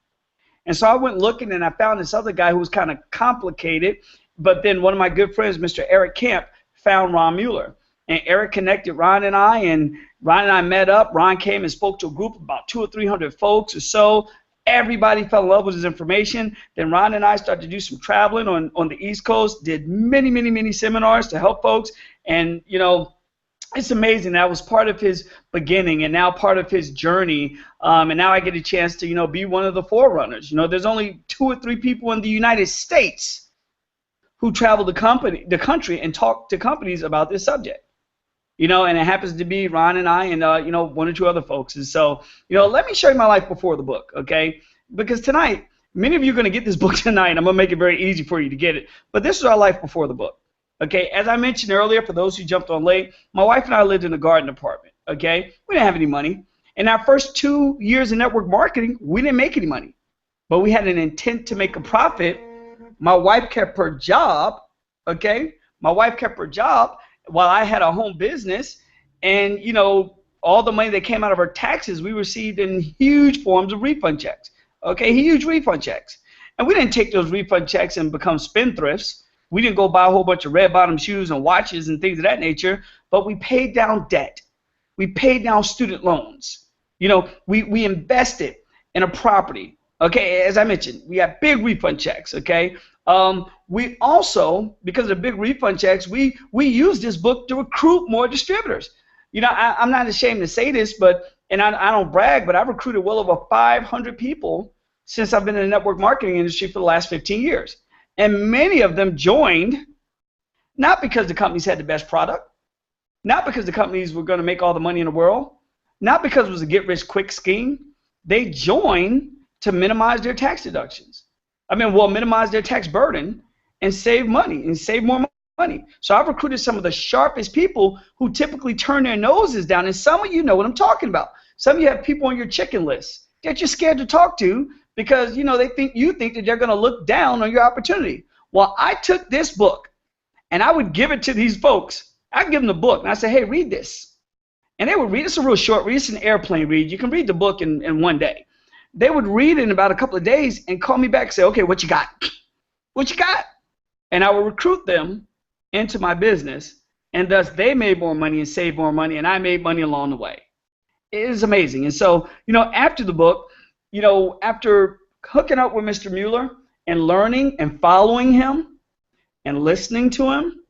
And so I went looking, and I found this other guy who was kind of complicated. But then one of my good friends, Mr. Eric Kemp, found Ron Mueller. And Eric connected Ron and I met up. Ron came and spoke to a group of about 200 or 300 folks or so. Everybody fell in love with his information. Then Ron and I started to do some traveling on the East Coast, did many seminars to help folks. And, you know, it's amazing. That was part of his beginning and now part of his journey. And now I get a chance to, you know, be one of the forerunners. You know, there's only 2 or 3 people in the United States who travel the country and talk to companies about this subject. You know, and it happens to be Ron and I and, you know, 1 or 2 other folks. And so, you know, let me show you my life before the book, okay? Because tonight, many of you are going to get this book tonight. I'm going to make it very easy for you to get it. But this is our life before the book, okay? As I mentioned earlier, for those who jumped on late, my wife and I lived in a garden apartment, okay? We didn't have any money. In our first 2 years in network marketing, we didn't make any money. But we had an intent to make a profit. My wife kept her job, okay? My wife kept her job while I had a home business, and, you know, all the money that came out of our taxes we received in huge forms of refund checks, okay, huge refund checks. And we didn't take those refund checks and become spendthrifts. We didn't go buy a whole bunch of red-bottom shoes and watches and things of that nature, but we paid down debt. We paid down student loans. You know, we invested in a property, okay, as I mentioned, we had big refund checks, okay. We also, because of big refund checks, we used this book to recruit more distributors. You know, I'm not ashamed to say this, but, and I don't brag, but I've recruited well over 500 people since I've been in the network marketing industry for the last 15 years. And many of them joined not because the companies had the best product, not because the companies were going to make all the money in the world, not because it was a get-rich-quick scheme. They joined to minimize their tax deductions. Minimize their tax burden and save money and save more money. So I've recruited some of the sharpest people who typically turn their noses down. And some of you know what I'm talking about. Some of you have people on your chicken list that you're scared to talk to because, you know, you think that they're going to look down on your opportunity. Well, I took this book and I would give it to these folks. I'd give them the book and I say, hey, read this. And they would read. It's a real short read. It's an airplane read. You can read the book in one day. They would read it in about a couple of days and call me back and say, okay, what you got? What you got? And I would recruit them into my business, and thus they made more money and saved more money, and I made money along the way. It is amazing. And so, you know, after the book, you know, after hooking up with Mr. Mueller and learning and following him and listening to him,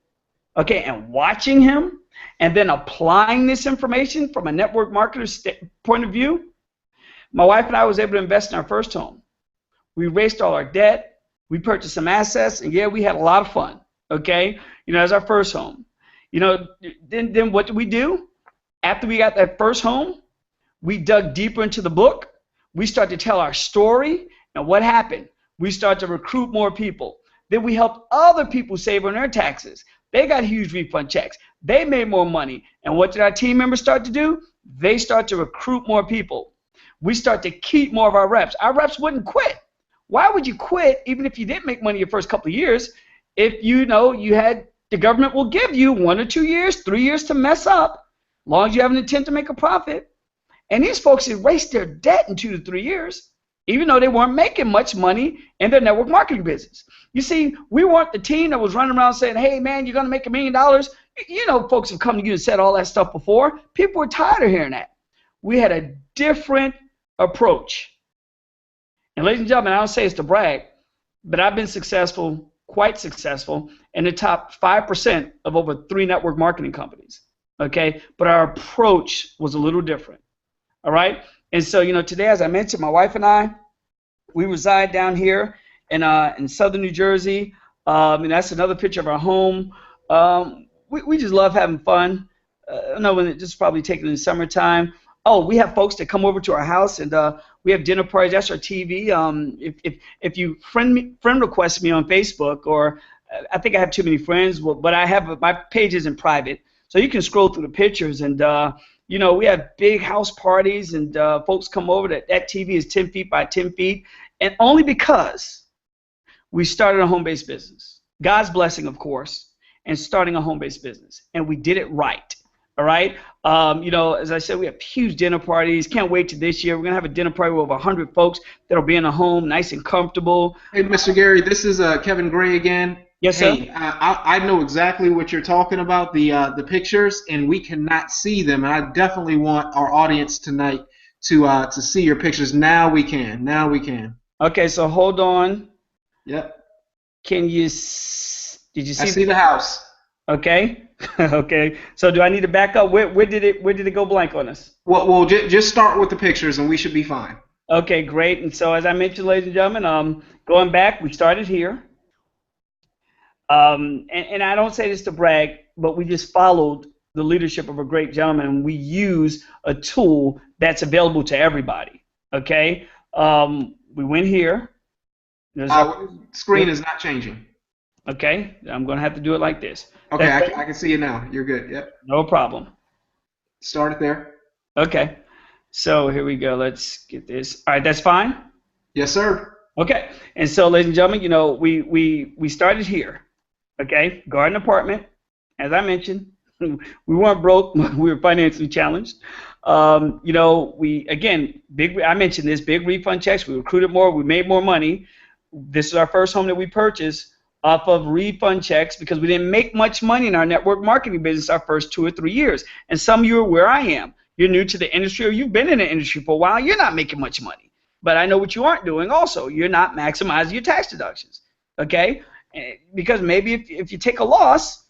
okay, and watching him, and then applying this information from a network marketer's point of view, my wife and I was able to invest in our first home. We erased all our debt. We purchased some assets, and yeah, we had a lot of fun, okay? You know, as our first home. You know, then what did we do? After we got that first home, we dug deeper into the book. We started to tell our story, and what happened? We started to recruit more people. Then we helped other people save on their taxes. They got huge refund checks. They made more money. And what did our team members start to do? They start to recruit more people. We start to keep more of our reps. Our reps wouldn't quit. Why would you quit even if you didn't make money your first couple of years? If you know you had, the government will give you 1 or 2 years, 3 years to mess up, as long as you have an intent to make a profit. And these folks erased their debt in 2 to 3 years, even though they weren't making much money in their network marketing business. You see, we weren't the team that was running around saying, hey man, you're going to make $1 million. You know, folks have come to you and said all that stuff before. People were tired of hearing that. We had a different approach. And ladies and gentlemen, I don't say it's to brag, but I've been successful, quite successful, in the top 5% of over 3 network marketing companies, okay? But our approach was a little different, all right? And so, you know, today, as I mentioned, my wife and I, we reside down here in southern New Jersey, and that's another picture of our home. We just love having fun. I know when it's probably taken in the summertime. Oh, we have folks that come over to our house, and we have dinner parties. That's our TV. If you friend request me on Facebook, or I think I have too many friends, but I have my page isn't private, so you can scroll through the pictures. And we have big house parties, and folks come over. That TV is 10 feet by 10 feet, and only because we started a home-based business. God's blessing, of course, and starting a home-based business, and we did it right. All right. As I said, we have huge dinner parties. Can't wait to this year. We're gonna have a dinner party with over 100 folks that'll be in a home, nice and comfortable. Hey, Mr. Gary, this is Kevin Gray again. Yes, sir. Hey, I know exactly what you're talking about, the pictures, and we cannot see them. And I definitely want our audience tonight to see your pictures. Now we can. Okay, so hold on. Yep. Did you see? I see the house. Okay. Okay. So do I need to back up? Where did it go blank on us? Well, just start with the pictures, and we should be fine. Okay, great. And so as I mentioned, ladies and gentlemen, going back, we started here. And I don't say this to brag, but we just followed the leadership of a great gentleman, and we use a tool that's available to everybody. Okay. We went here. Screen is not changing. Okay, I'm going to have to do it like this. Okay, I can see it now. You're good. Yep. No problem. Start it there. Okay, so here we go. Let's get this. All right, that's fine? Yes, sir. Okay, and so, ladies and gentlemen, we started here. Okay, garden apartment. As I mentioned, we weren't broke. We were financially challenged. I mentioned this, big refund checks. We recruited more. We made more money. This is our first home that we purchased off of refund checks because we didn't make much money in our network marketing business our first 2 or 3 years. And some of you are where I am. You're new to the industry, or you've been in the industry for a while. You're not making much money. But I know what you aren't doing also. You're not maximizing your tax deductions. Okay? Because maybe if you take a loss,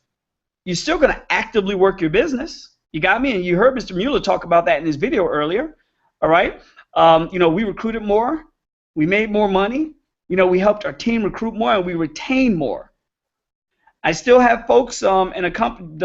you're still going to actively work your business. You got me? And you heard Mr. Mueller talk about that in his video earlier. All right? We recruited more. We made more money. We helped our team recruit more, and we retained more. I still have folks in a company.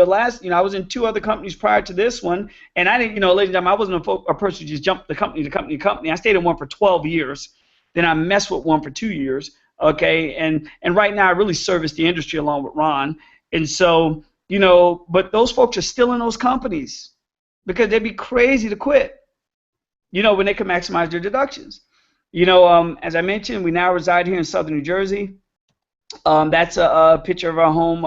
I was in 2 other companies prior to this one, and I didn't, ladies and gentlemen, I wasn't a person who just jumped the company to company to company. I stayed in one for 12 years. Then I messed with one for 2 years. Okay, and right now I really service the industry along with Ron. And so, but those folks are still in those companies because they'd be crazy to quit, when they can maximize their deductions. As I mentioned, we now reside here in southern New Jersey. That's a picture of our home.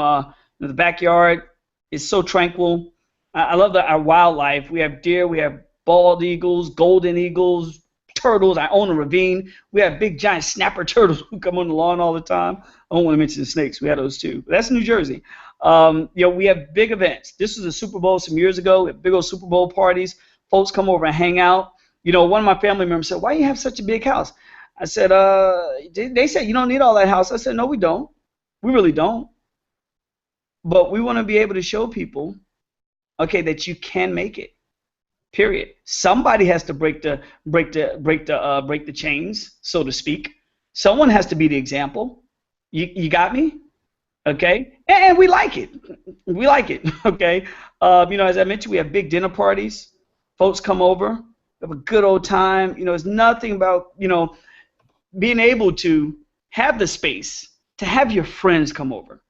The backyard is so tranquil. I love our wildlife. We have deer, we have bald eagles, golden eagles, turtles. I own a ravine. We have big giant snapper turtles who come on the lawn all the time. I don't want to mention the snakes. We have those too. But that's New Jersey. We have big events. This was a Super Bowl some years ago. We have big old Super Bowl parties. Folks come over and hang out. One of my family members said, "Why do you have such a big house?" I said, they said, "You don't need all that house." I said, "No, we don't. We really don't. But we want to be able to show people, okay, that you can make it. Period. Somebody has to break the chains, so to speak. Someone has to be the example. You got me? Okay? And we like it. We like it. Okay? As I mentioned, we have big dinner parties. Folks come over. We have a good old time. It's nothing about, being able to have the space to have your friends come over.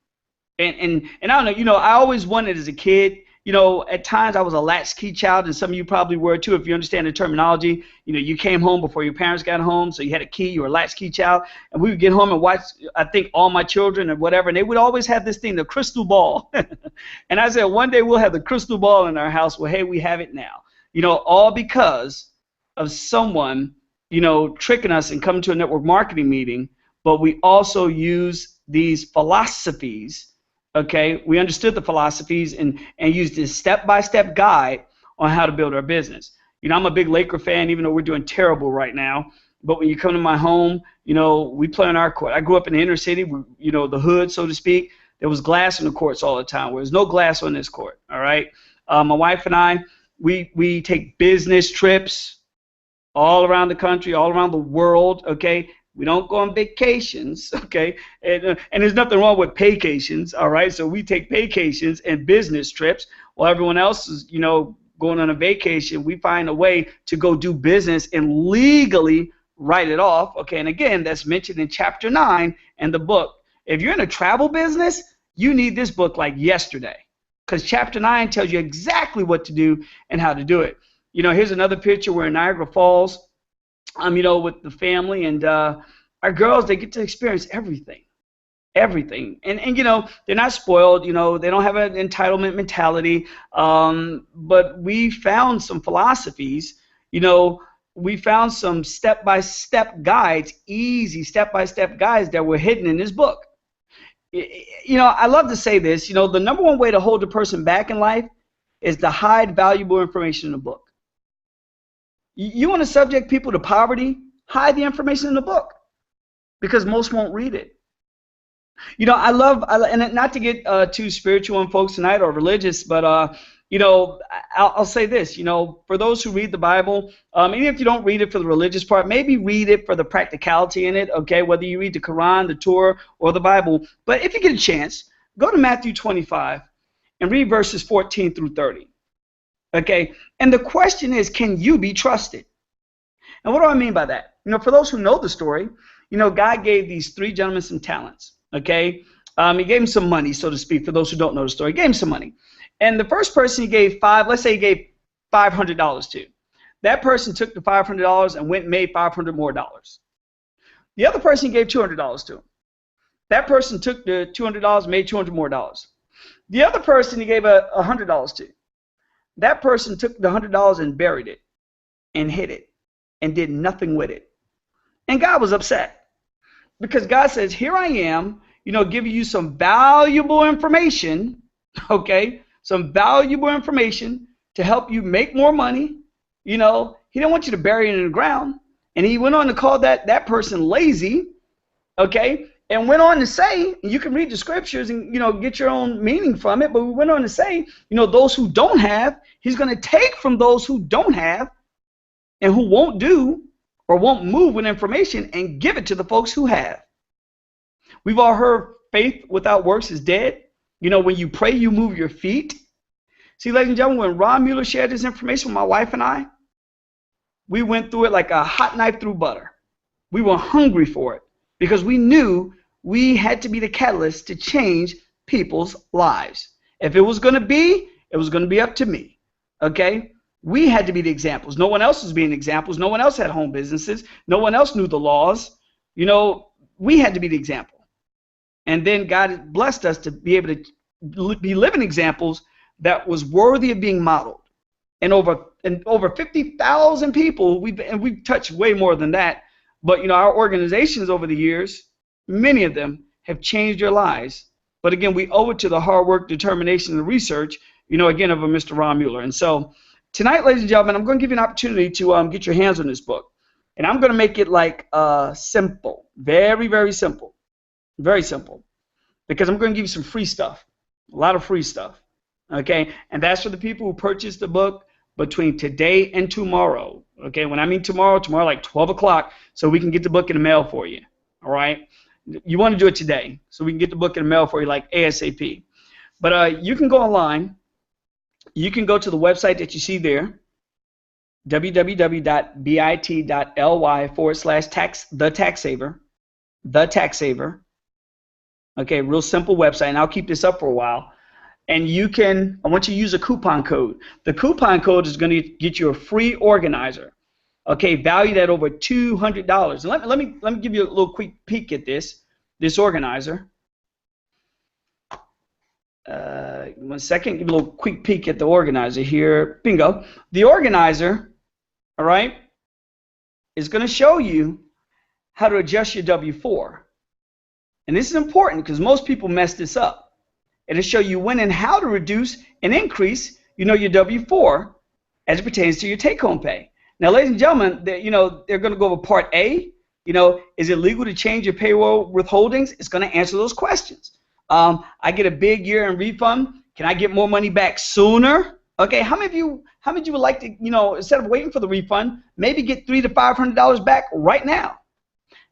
And I don't know, I always wanted as a kid, at times I was a latchkey child, and some of you probably were too, if you understand the terminology. You came home before your parents got home, so you had a key, you were a latchkey child, and we would get home and watch, I think, All My Children or whatever, and they would always have this thing, the crystal ball. And I said, one day we'll have the crystal ball in our house. Well, hey, we have it now. All because of someone, tricking us and coming to a network marketing meeting, but we also use these philosophies. Okay, we understood the philosophies and used this step-by-step guide on how to build our business. I'm a big Laker fan, even though we're doing terrible right now. But when you come to my home, we play on our court. I grew up in the inner city, the hood, so to speak. There was glass on the courts all the time. There's no glass on this court. All right. My wife and I, we take business trips all around the country, all around the world. Okay. We don't go on vacations, okay? And there's nothing wrong with paycations, all right? So we take paycations and business trips while everyone else is, going on a vacation. We find a way to go do business and legally write it off, okay? And again, that's mentioned in chapter 9 in the book. If you're in a travel business, you need this book like yesterday, because chapter 9 tells you exactly what to do and how to do it. Here's another picture. We're in Niagara Falls, with the family, and our girls, they get to experience everything. Everything. And they're not spoiled, they don't have an entitlement mentality. But we found some philosophies, we found some step-by-step guides, easy step-by-step guides that were hidden in this book. I love to say this, the number one way to hold a person back in life is to hide valuable information in the book. You want to subject people to poverty, hide the information in the book, because most won't read it. I love, and not to get too spiritual on folks tonight or religious, but I'll say this, for those who read the Bible, even if you don't read it for the religious part, maybe read it for the practicality in it, okay, whether you read the Quran, the Torah, or the Bible. But if you get a chance, go to Matthew 25 and read verses 14 through 30, okay? And the question is, can you be trusted? And what do I mean by that? For those who know the story, God gave these 3 gentlemen some talents, okay? He gave them some money, so to speak, for those who don't know the story. He gave them some money. And the first person he gave let's say he gave $500 to. That person took the $500 and went and made $500 more. The other person he gave $200 to. That person took the $200 and made $200 more. The other person he gave $100 to. That person took the $100 and buried it and hid it and did nothing with it. And God was upset, because God says, here I am, giving you some valuable information, okay, some valuable information to help you make more money. He didn't want you to bury it in the ground. And he went on to call that person lazy, okay, and went on to say, you can read the scriptures and, get your own meaning from it, but we went on to say, those who don't have, he's going to take from those who don't have and who won't do or won't move with information and give it to the folks who have. We've all heard faith without works is dead. When you pray, you move your feet. See, ladies and gentlemen, when Ron Mueller shared this information with my wife and I, we went through it like a hot knife through butter. We were hungry for it, because we knew we had to be the catalyst to change people's lives. If it was going to be, it was going to be up to me, okay? We had to be the examples. No one else was being examples. No one else had home businesses. No one else knew the laws. We had to be the example. And then God blessed us to be able to be living examples that was worthy of being modeled. And over 50,000 people, we've touched way more than that. But our organizations over the years, many of them have changed their lives. But again, we owe it to the hard work, determination, and research, again, of a Mr. Ron Mueller. And so tonight, ladies and gentlemen, I'm going to give you an opportunity to get your hands on this book. And I'm going to make it like simple, very, very simple. Very simple, because I'm going to give you some free stuff, a lot of free stuff, okay? And that's for the people who purchase the book between today and tomorrow, okay? When I mean tomorrow like 12 o'clock, so we can get the book in the mail for you, all right? You want to do it today, so we can get the book in the mail for you like ASAP. But you can go online. You can go to the website that you see there, www.bit.ly/the tax saver. Okay, real simple website, and I'll keep this up for a while. And I want you to use a coupon code. The coupon code is going to get you a free organizer, okay, valued at over $200. And let me give you a little quick peek at this organizer. 1 second, give you a little quick peek at the organizer here. Bingo. The organizer, all right, is going to show you how to adjust your W-4. And this is important because most people mess this up. It'll show you when and how to reduce and increase, your W-4 as it pertains to your take-home pay. Now, ladies and gentlemen, they're going to go over Part A. Is it legal to change your payroll withholdings? It's going to answer those questions. I get a big year-end refund. Can I get more money back sooner? Okay, how many of you would like to, instead of waiting for the refund, maybe get $300 to $500 back right now?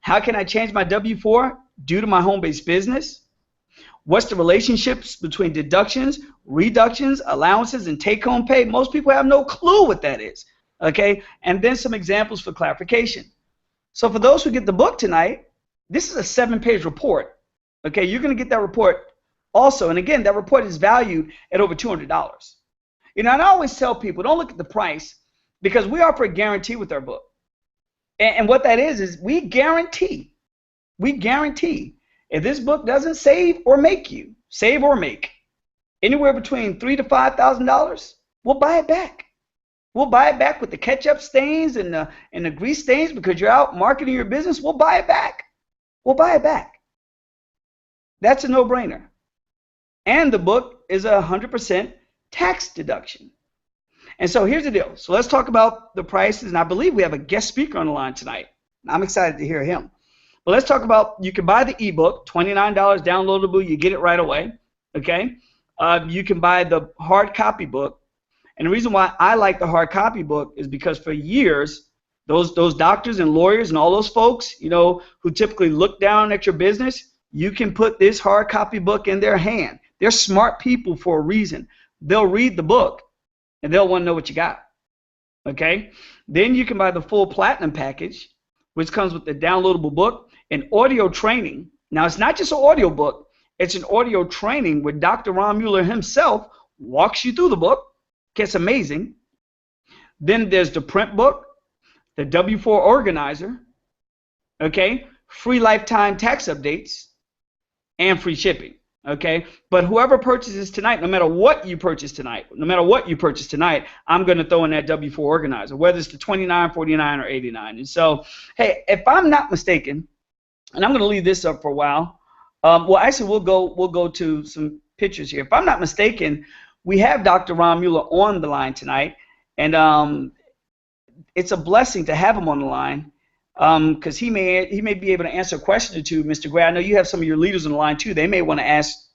How can I change my W-4 due to my home-based business? What's the relationships between deductions, reductions, allowances, and take-home pay? Most people have no clue what that is, okay? And then some examples for clarification. So for those who get the book tonight, this is a 7-page report. Okay, you're going to get that report also. And again, that report is valued at over $200. You know, and I always tell people, don't look at the price, because we offer a guarantee with our book. And what that is we guarantee, if this book doesn't save or make anywhere between $3,000 to $5,000, we'll buy it back. We'll buy it back with the ketchup stains and the grease stains because you're out marketing your business. We'll buy it back. That's a no-brainer. And the book is 100% tax deduction. And so here's the deal. So let's talk about the prices. And I believe we have a guest speaker on the line tonight. I'm excited to hear him. But let's talk about, you can buy the ebook, $29 downloadable. You get it right away. Okay. You can buy the hard copy book. And the reason why I like the hard copy book is because for years, those doctors and lawyers and all those folks, you know, who typically look down at your business, you can put this hard copy book in their hand. They're smart people for a reason. They'll read the book and they'll want to know what you got. Okay? Then you can buy the full platinum package, which comes with the downloadable book and audio training. Now, it's not just an audio book. It's an audio training where Dr. Ron Mueller himself walks you through the book. It's amazing. Then there's the print book, the W-4 organizer, okay, free lifetime tax updates, and free shipping, okay? But whoever purchases tonight, no matter what you purchase tonight, I'm going to throw in that W-4 organizer, whether it's the $29, $49, or $89. And so, hey, if I'm not mistaken, and I'm going to leave this up for a while. Well, actually, we'll go to some pictures here. If I'm not mistaken, we have Dr. Ron Mueller on the line tonight, and it's a blessing to have him on the line because he may be able to answer a question or two, Mr. Gray. I know you have some of your leaders on the line too. They may want to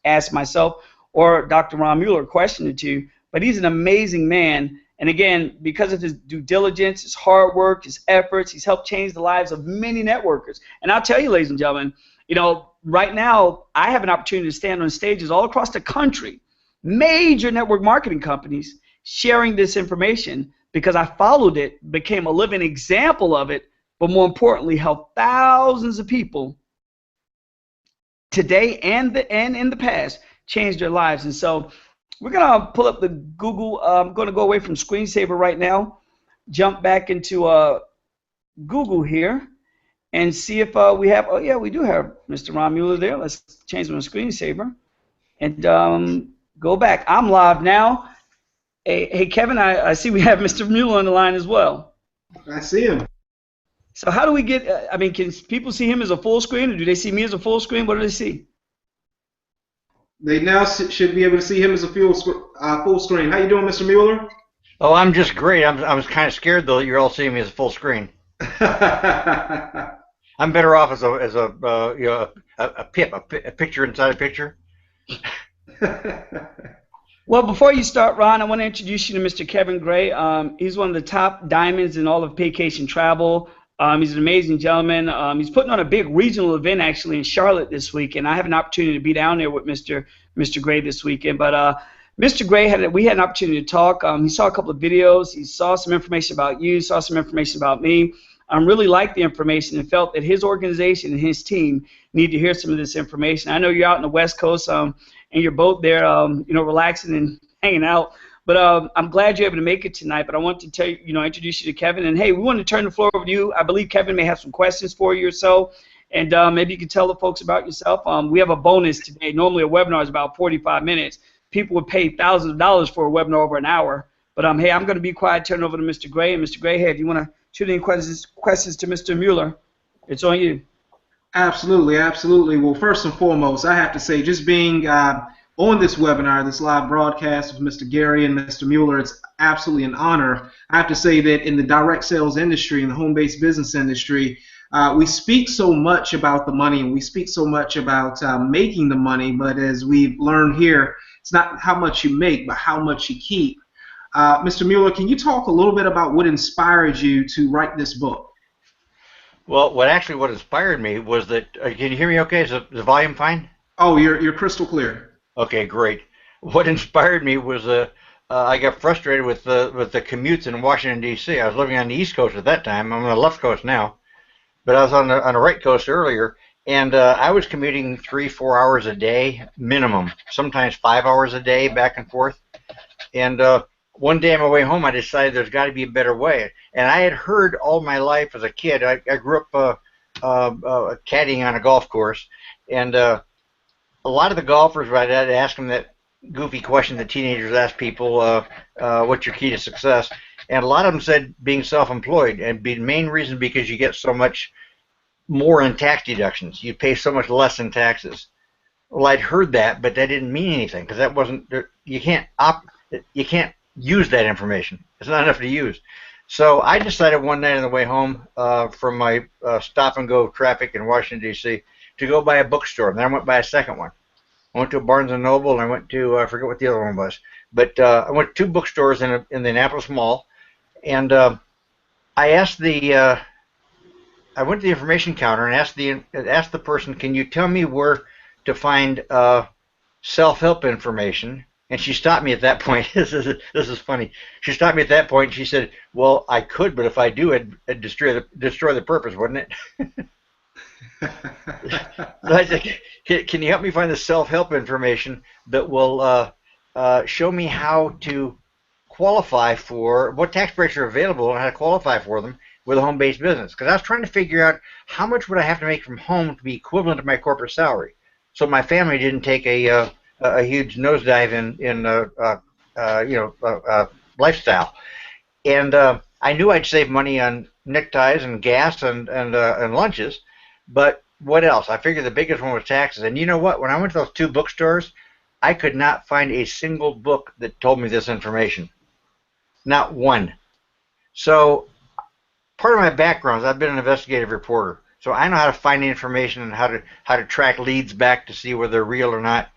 ask myself or Dr. Ron Mueller a question or two. But he's an amazing man, and again, because of his due diligence, his hard work, his efforts, he's helped change the lives of many networkers. And I'll tell you, ladies and gentlemen, you know, right now I have an opportunity to stand on stages all across the country, major network marketing companies sharing this information because I followed it, became a living example of it, but more importantly, helped thousands of people today and in the past change their lives. And so we're going to pull up the Google. I'm going to go away from screensaver right now, jump back into Google here, and see if we have, oh yeah, we do have Mr. Ron Mueller there. Let's change my screensaver and go back. I'm live now. Hey, Kevin, I see we have Mr. Mueller on the line as well. I see him. So how do we get, I mean, can people see him as a full screen, or do they see me as a full screen? What do they see? They now should be able to see him as a full screen. How you doing, Mr. Mueller? Oh, I'm just great. I was kind of scared, though, that you're all seeing me as a full screen. I'm better off as a picture inside a picture. Well, before you start, Ron, I want to introduce you to Mr. Kevin Gray. He's one of the top diamonds in all of vacation travel. He's an amazing gentleman. He's putting on a big regional event actually in Charlotte this week, and I have an opportunity to be down there with Mr. Gray this weekend. But Mr. Gray, we had an opportunity to talk. He saw a couple of videos. He saw some information about you, saw some information about me. Really liked the information and felt that his organization and his team need to hear some of this information. I know you're out in the West Coast and you're both there, relaxing and hanging out. But I'm glad you're able to make it tonight. But I want to tell you, introduce you to Kevin. And hey, we want to turn the floor over to you. I believe Kevin may have some questions for you or so. And maybe you can tell the folks about yourself. We have a bonus today. Normally a webinar is about 45 minutes. People would pay thousands of dollars for a webinar over an hour. But hey, I'm going to be quiet, turn it over to Mr. Gray. And Mr. Gray, hey, if you want to shoot any questions to Mr. Mueller, it's on you. Absolutely, absolutely. Well, first and foremost, I have to say, just being on this webinar, this live broadcast with Mr. Gary and Mr. Mueller, it's absolutely an honor. I have to say that in the direct sales industry, in the home-based business industry, we speak so much about the money and we speak so much about making the money, but as we've learned here, it's not how much you make, but how much you keep. Mr. Mueller, can you talk a little bit about what inspired you to write this book? Well, what inspired me was that, can you hear me okay? Is the volume fine? Oh, you're crystal clear. Okay, great. What inspired me was I got frustrated with the commutes in Washington, D.C. I was living on the East Coast at that time. I'm on the left coast now. But I was on the right coast earlier, And I was commuting 3-4 hours a day minimum, sometimes 5 hours a day back and forth. And one day on my way home, I decided there's got to be a better way. And I had heard all my life as a kid. I grew up caddying on a golf course, and a lot of the golfers, right, I'd ask them that goofy question that teenagers ask people, what's your key to success? And a lot of them said being self-employed, and the main reason because you get so much more in tax deductions. You pay so much less in taxes. Well, I'd heard that, but that didn't mean anything because that wasn't. You can't use that information. It's not enough to use. So I decided one night on the way home from my stop and go traffic in Washington D.C. to go by a bookstore. And then I went by a second one. I went to a Barnes and Noble, and I went to I forget what the other one was, but I went to 2 bookstores in the Annapolis Mall, and I asked I went to the information counter and asked the person, "Can you tell me where to find self-help information?" And she stopped me at that point. This is funny. She stopped me at that point. And she said, "Well, I could, but if I do, it'd destroy the purpose, wouldn't it?" So I said, "Can you help me find the self-help information that will show me how to qualify for what tax breaks are available and how to qualify for them with a home-based business?" Because I was trying to figure out how much would I have to make from home to be equivalent to my corporate salary, so my family didn't take a huge nosedive in lifestyle. And I knew I'd save money on neckties and gas and lunches, but what else? I figured the biggest one was taxes. And you know what? When I went to those 2 bookstores, I could not find a single book that told me this information. Not one. So part of my background is I've been an investigative reporter, so I know how to find information and how to track leads back to see whether they're real or not.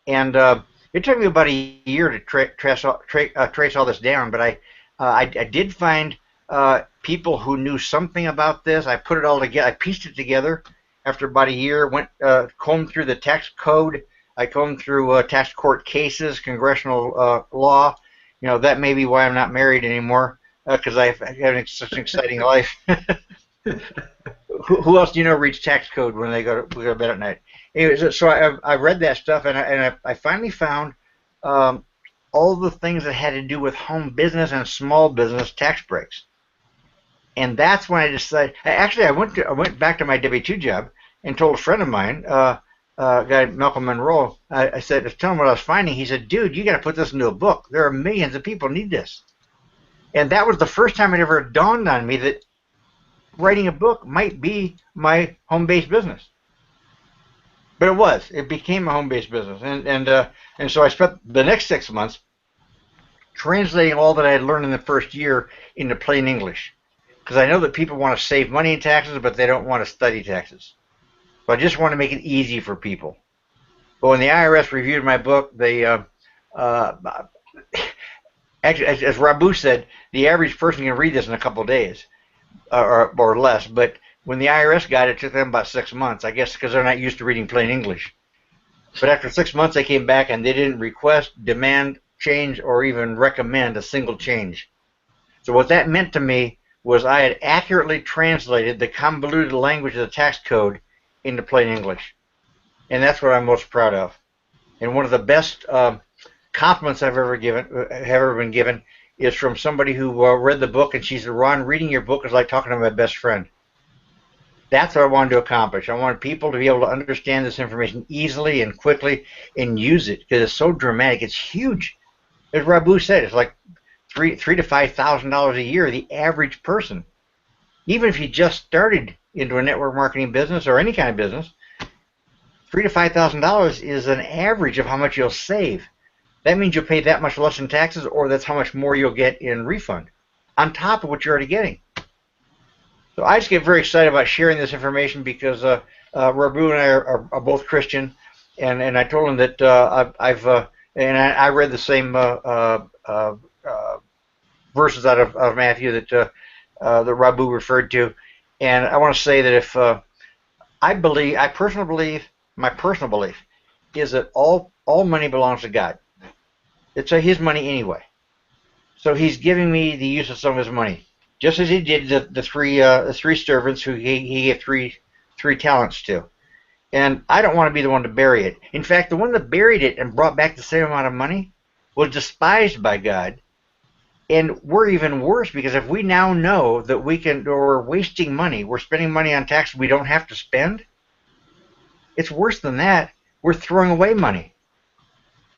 And it took me about a year to trace all this down, but I did find people who knew something about this. I put it all together. I pieced it together after about a year. Went combed through the tax code. I combed through tax court cases, congressional law. That may be why I'm not married anymore, because I have such an exciting life. Who else do you know reads tax code when they go to bed at night? Anyway, so I read that stuff, and I finally found all the things that had to do with home business and small business tax breaks. And that's when I decided. Actually, I went back to my W-2 job and told a friend of mine, guy Malcolm Monroe. I said, tell him what I was finding. He said, "Dude, you got to put this into a book. There are millions of people who need this." And that was the first time it ever dawned on me that writing a book might be my home-based business. But it was. It became a home-based business, and so I spent the next 6 months translating all that I had learned in the first year into plain English, because I know that people want to save money in taxes, but they don't want to study taxes. So I just want to make it easy for people. But when the IRS reviewed my book, they actually, as Rabu said, the average person can read this in a couple of days or less. But when the IRS got it, it took them about 6 months, I guess, because they're not used to reading plain English. But after 6 months, they came back and they didn't request, demand, change, or even recommend a single change. So what that meant to me was I had accurately translated the convoluted language of the tax code into plain English. And that's what I'm most proud of. And one of the best compliments I've ever been given is from somebody who read the book, and she said, "Ron, reading your book is like talking to my best friend." That's what I wanted to accomplish. I wanted people to be able to understand this information easily and quickly and use it, because it's so dramatic. It's huge. As Rabu said, it's like $3,000 to $5,000 a year, the average person. Even if you just started into a network marketing business or any kind of business, $3,000 to $5,000 is an average of how much you'll save. That means you'll pay that much less in taxes, or that's how much more you'll get in refund, on top of what you're already getting. So I just get very excited about sharing this information because Rabu and I are both Christian, and I told him that I read the same verses out of Matthew that Rabu referred to, and I want to say that if my personal belief is that all money belongs to God. It's His money anyway. So He's giving me the use of some of His money, just as He did the three servants who He gave three talents to. And I don't want to be the one to bury it. In fact, the one that buried it and brought back the same amount of money was despised by God. And we're even worse, because if we now know that we're wasting money, we're spending money on taxes we don't have to spend, it's worse than that. We're throwing away money.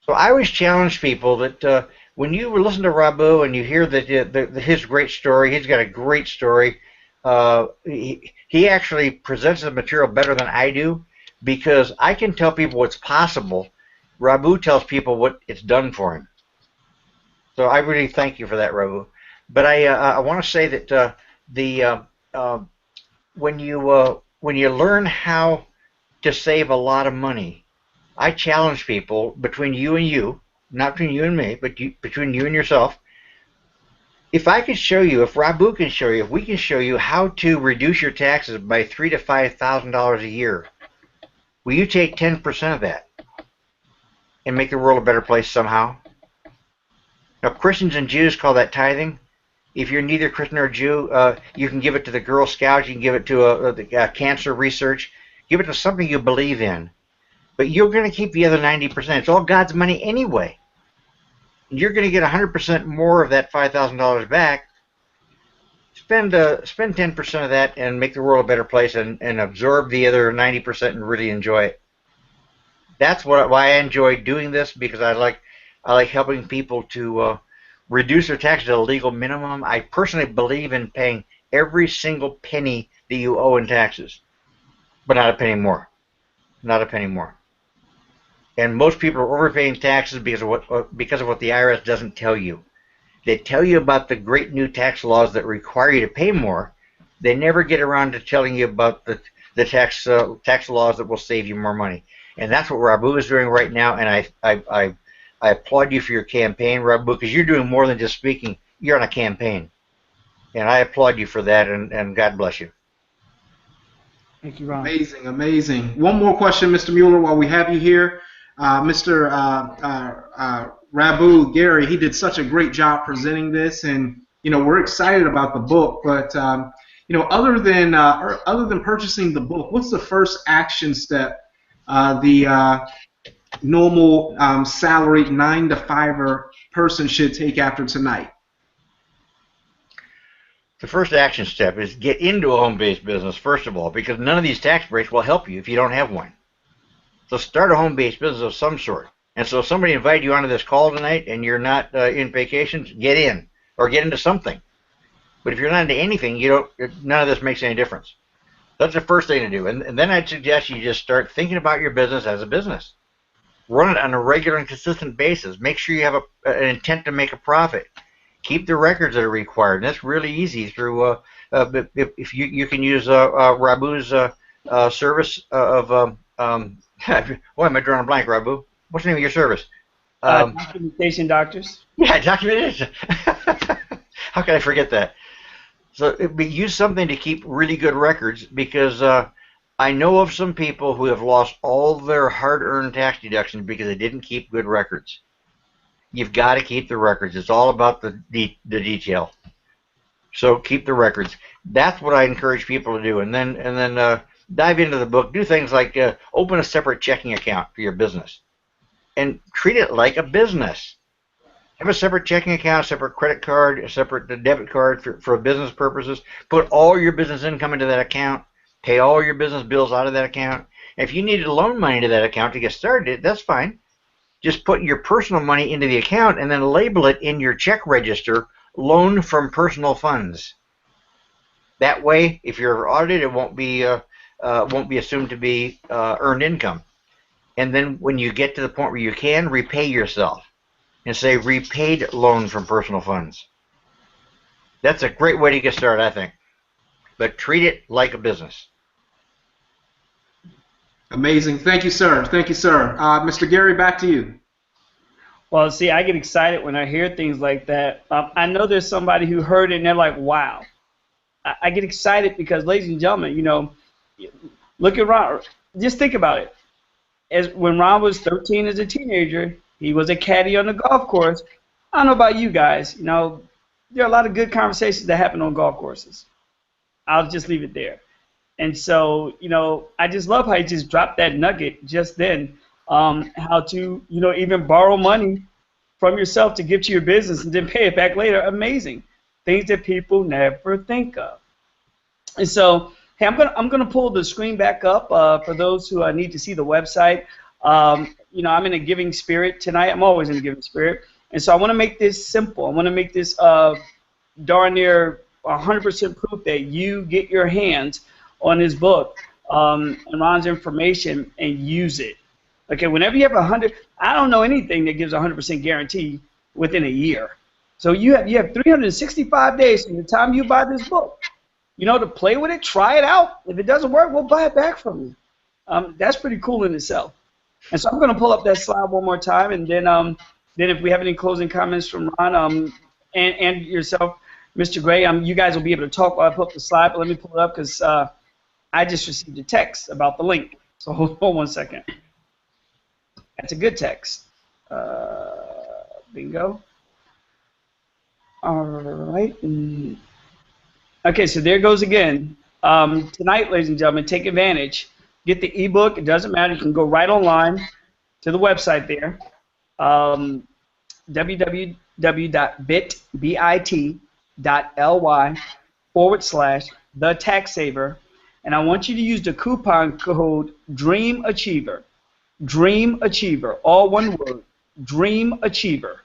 So I always challenge people that when you listen to Rabu and you hear his great story, he's got a great story. He actually presents the material better than I do, because I can tell people what's possible. Rabu tells people what it's done for him. So I really thank you for that, Rabu. But I want to say that when you learn how to save a lot of money, I challenge people, between you and you, not between you and me, but between you and yourself. If I can show you, if Rabu can show you, if we can show you how to reduce your taxes by $3,000 to $5,000 a year, will you take 10% of that and make the world a better place somehow? Now, Christians and Jews call that tithing. If you're neither Christian or Jew, you can give it to the Girl Scouts, you can give it to cancer research, give it to something you believe in. But you're going to keep the other 90%. It's all God's money anyway. You're going to get 100% more of that $5,000 back. Spend 10% of that and make the world a better place, and absorb the other 90% and really enjoy it. That's why I enjoy doing this, because I like helping people to reduce their taxes to a legal minimum. I personally believe in paying every single penny that you owe in taxes, but not a penny more. Not a penny more. And most people are overpaying taxes because of what the IRS doesn't tell you. They tell you about the great new tax laws that require you to pay more. They never get around to telling you about the tax laws that will save you more money. And that's what Rabu is doing right now. And I applaud you for your campaign, Rabu, because you're doing more than just speaking. You're on a campaign. And I applaud you for that, and God bless you. Thank you, Ron. Amazing, amazing. One more question, Mr. Mueller, while we have you here. Mr. Rabu Gary, he did such a great job presenting this, and we're excited about the book. But other than purchasing the book, what's the first action step the normal salaried 9-to-5er person should take after tonight? The first action step is get into a home-based business, first of all, because none of these tax breaks will help you if you don't have one. So start a home-based business of some sort. And so if somebody invited you onto this call tonight and you're not in vacations, get in, or get into something. But if you're not into anything, none of this makes any difference. That's the first thing to do. And then I'd suggest you just start thinking about your business as a business. Run it on a regular and consistent basis. Make sure you have an intent to make a profit. Keep the records that are required. And that's really easy through, if you can use Rabu's service of, why am I drawing a blank, Rabu? What's the name of your service? Documentation Doctors. Yeah, documentation. How can I forget that? So use something to keep really good records, because I know of some people who have lost all their hard-earned tax deductions because they didn't keep good records. You've got to keep the records. It's all about the detail. So keep the records. That's what I encourage people to do. And then dive into the book. Do things like open a separate checking account for your business and treat it like a business. Have a separate checking account, a separate credit card, a separate debit card for business purposes. Put all your business income into that account. Pay all your business bills out of that account. If you needed to loan money to that account to get started, that's fine. Just put your personal money into the account and then label it in your check register, loan from personal funds. That way, if you're audited, it won't be assumed to be earned income. And then when you get to the point where you can, repay yourself and say repaid loan from personal funds. That's a great way to get started, I think. But treat it like a business. Amazing. Thank you, sir. Thank you, sir. Mr. Gary, back to you. Well, see, I get excited when I hear things like that. I know there's somebody who heard it and they're like, wow. I get excited because, ladies and gentlemen, look at Ron. Just think about it. When Ron was 13 as a teenager, he was a caddy on the golf course. I don't know about you guys. There are a lot of good conversations that happen on golf courses. I'll just leave it there. And so, I just love how he just dropped that nugget just then, how to, even borrow money from yourself to give to your business and then pay it back later. Amazing. Things that people never think of. And so, hey, I'm gonna pull the screen back up for those who need to see the website. I'm in a giving spirit tonight. I'm always in a giving spirit, and so I want to make this simple. I want to make this darn near 100% proof that you get your hands on his book and Ron's information and use it. Okay, whenever you have 100, I don't know anything that gives 100% guarantee within a year. So you have 365 days from the time you buy this book, to play with it, try it out. If it doesn't work, we'll buy it back from you. That's pretty cool in itself. And so I'm going to pull up that slide one more time, and then if we have any closing comments from Ron and yourself, Mr. Gray, you guys will be able to talk while I pull up the slide. But let me pull it up because I just received a text about the link. So hold on one second. That's a good text. Bingo. All right. Okay, so there goes again. Tonight, ladies and gentlemen, take advantage. Get the ebook. It doesn't matter. You can go right online to the website there. www.bit.ly/TheTaxSaver. And I want you to use the coupon code DREAMAchiever. DREAMAchiever. All one word. DREAMAchiever.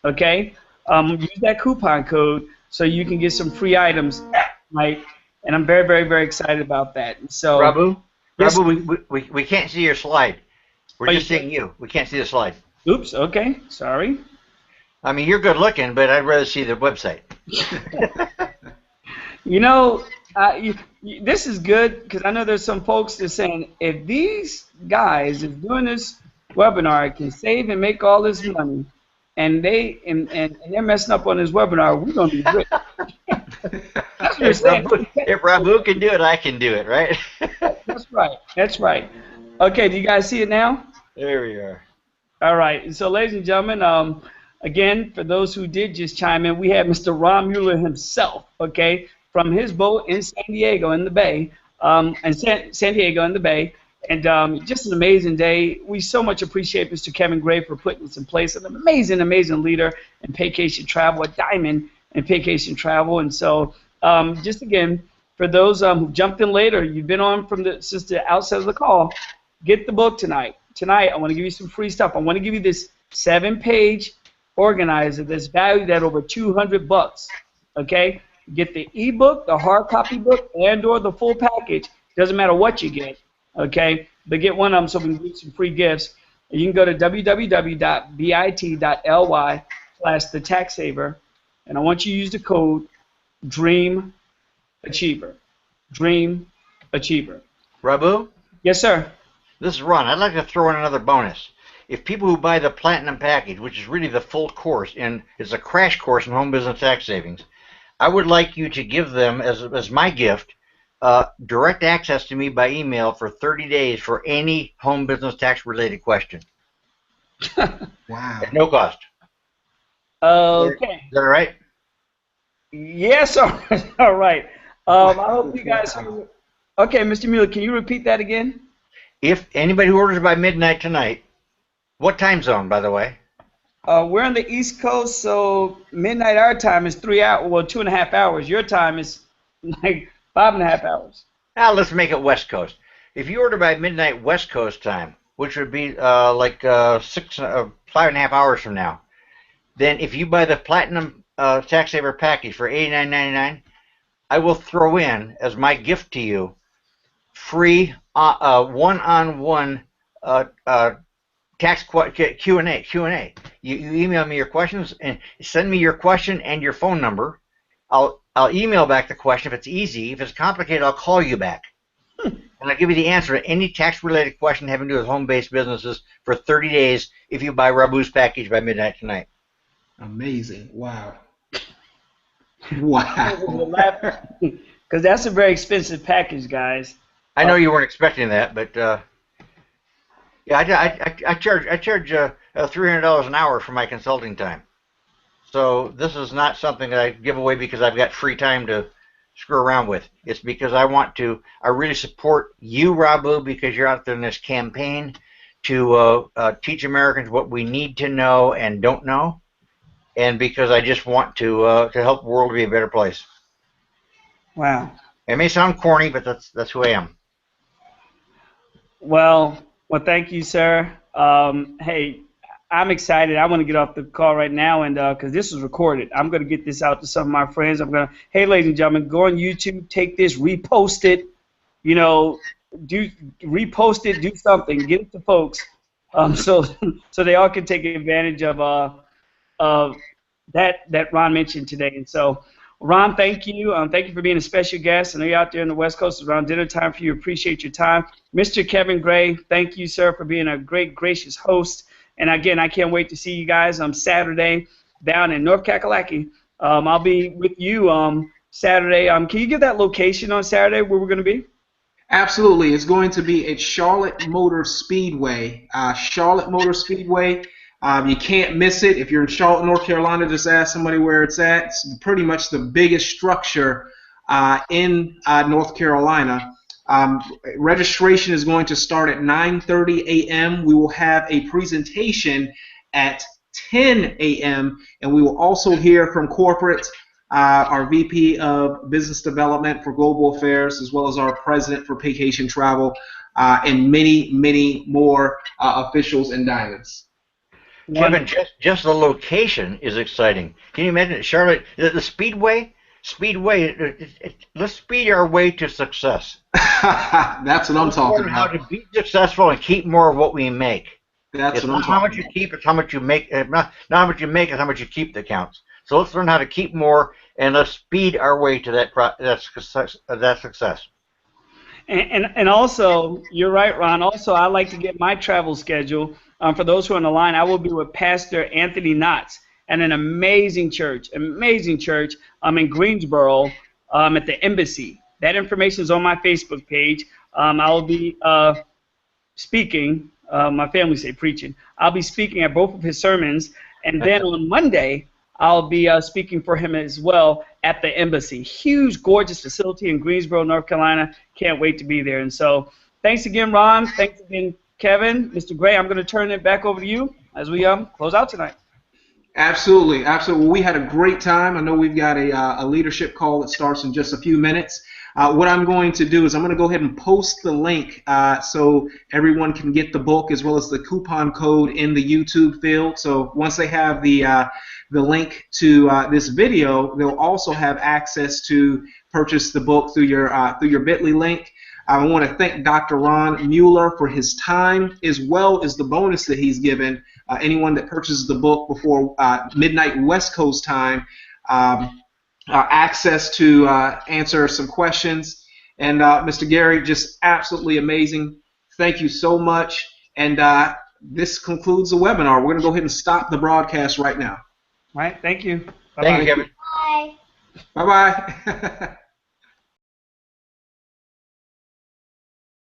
Okay? Use that coupon code so you can get some free items, right? And I'm very, very, very excited about that. So, Rabu, yes. we can't see your slide. We're just seeing you. We can't see the slide. Oops. Okay. Sorry. I mean, you're good looking, but I'd rather see the website. This is good because I know there's some folks that are saying if these guys is doing this webinar can save and make all this money, and they're messing up on this webinar, we're gonna be rich. That's what they're saying. If Rabu can do it, I can do it, right? That's right. That's right. Okay, do you guys see it now? There we are. All right. And so, ladies and gentlemen, again, for those who did just chime in, we had Mr. Ron Mueller himself, okay, from his boat in San Diego in the Bay, and San Diego in the Bay. And just an amazing day. We so much appreciate Mr. Kevin Gray for putting this in place. An amazing, amazing leader in vacation travel, a diamond in vacation travel. And so, just again, for those who jumped in later, you've been on since the outset of the call, get the book tonight. Tonight, I want to give you some free stuff. I want to give you this 7-page organizer that's valued at over $200. Okay, get the ebook, the hard copy book, and/or the full package. Doesn't matter what you get. Okay, but get one of them so we can give you some free gifts. And you can go to www.bit.ly/TheTaxSaver, and I want you to use the code DREAMAchiever. DREAMAchiever. Rabu? Yes, sir. This is Ron. I'd like to throw in another bonus. If people who buy the Platinum package, which is really the full course, and it's a crash course in home business tax savings, I would like you to give them, as my gift, direct access to me by email for 30 days for any home business tax related question. Wow. At no cost. Okay. Is that all right? Yes, all right. I hope you guys. Okay, Mr. Mueller, can you repeat that again? If anybody who orders by midnight tonight, what time zone, by the way? We're on the East Coast, so midnight our time is 3 hours, well, 2.5 hours. Your time is like 5.5 hours. Now let's make it West Coast. If you order by midnight West Coast time, which would be 5.5 hours from now, then if you buy the Platinum Tax Saver package for $89.99, I will throw in as my gift to you free one-on-one tax Q&A. You email me your questions and send me your question and your phone number. I'll email back the question if it's easy. If it's complicated, I'll call you back. And I'll give you the answer to any tax-related question having to do with home-based businesses for 30 days if you buy Rabu's package by midnight tonight. Amazing. Wow. Wow. Because that's a very expensive package, guys. I know you weren't expecting that, but yeah, I charge $300 an hour for my consulting time. So this is not something that I give away because I've got free time to screw around with. It's because I really support you, Rabu, because you're out there in this campaign to teach Americans what we need to know and don't know, and because I just want to help the world be a better place. Wow. It may sound corny, but that's who I am. Well, thank you, sir. Hey, I'm excited. I want to get off the call right now, and because this is recorded, I'm going to get this out to some of my friends. Hey, ladies and gentlemen, go on YouTube, take this, repost it. Repost it, do something, get it to folks, so they all can take advantage of that Ron mentioned today. And so, Ron, thank you. Thank you for being a special guest. I know you're out there in the West Coast. It's around dinner time for you. Appreciate your time. Mr. Kevin Gray, thank you, sir, for being a great, gracious host. And again, I can't wait to see you guys on Saturday down in North Kakalaki. I'll be with you Saturday. Can you give that location on Saturday where we're going to be? Absolutely. It's going to be at Charlotte Motor Speedway. Charlotte Motor Speedway. You can't miss it. If you're in Charlotte, North Carolina, just ask somebody where it's at. It's pretty much the biggest structure in North Carolina. Registration is going to start at 9:30 a.m. We will have a presentation at 10 a.m. and we will also hear from corporate, our VP of Business Development for Global Affairs, as well as our President for Vacation Travel, and many, many more officials and diamonds. Kevin, just the location is exciting. Can you imagine Charlotte, the Speedway? Let's speed our way to success. That's what I'm talking about. How to be successful and keep more of what we make. That's it's what I'm not talking how much about. you keep, it's how much you make. Not how much you make, it's how much you keep that counts. So let's learn how to keep more, and let's speed our way to that success. And also, you're right, Ron. Also, I like to get my travel schedule. For those who are on the line, I will be with Pastor Anthony Knotts at an amazing church in Greensboro at the Embassy. That information is on my Facebook page. I will be speaking. My family say preaching. I'll be speaking at both of his sermons, and then on Monday, I'll be speaking for him as well at the Embassy. Huge, gorgeous facility in Greensboro, North Carolina. Can't wait to be there. And so thanks again, Ron. Thanks again, Kevin. Mr. Gray, I'm going to turn it back over to you as we close out tonight. Absolutely. Absolutely. We had a great time. I know we've got a leadership call that starts in just a few minutes. What I'm going to do is I'm going to go ahead and post the link so everyone can get the book as well as the coupon code in the YouTube field. So once they have the link to this video, they'll also have access to purchase the book through your Bitly link. I want to thank Dr. Ron Mueller for his time, as well as the bonus that he's given anyone that purchases the book before midnight West Coast time, access to answer some questions. And Mr. Gary, just absolutely amazing. Thank you so much. And this concludes the webinar. We're going to go ahead and stop the broadcast right now. All right. Thank you. Bye-bye. Thank you, Kevin. Bye. Bye-bye.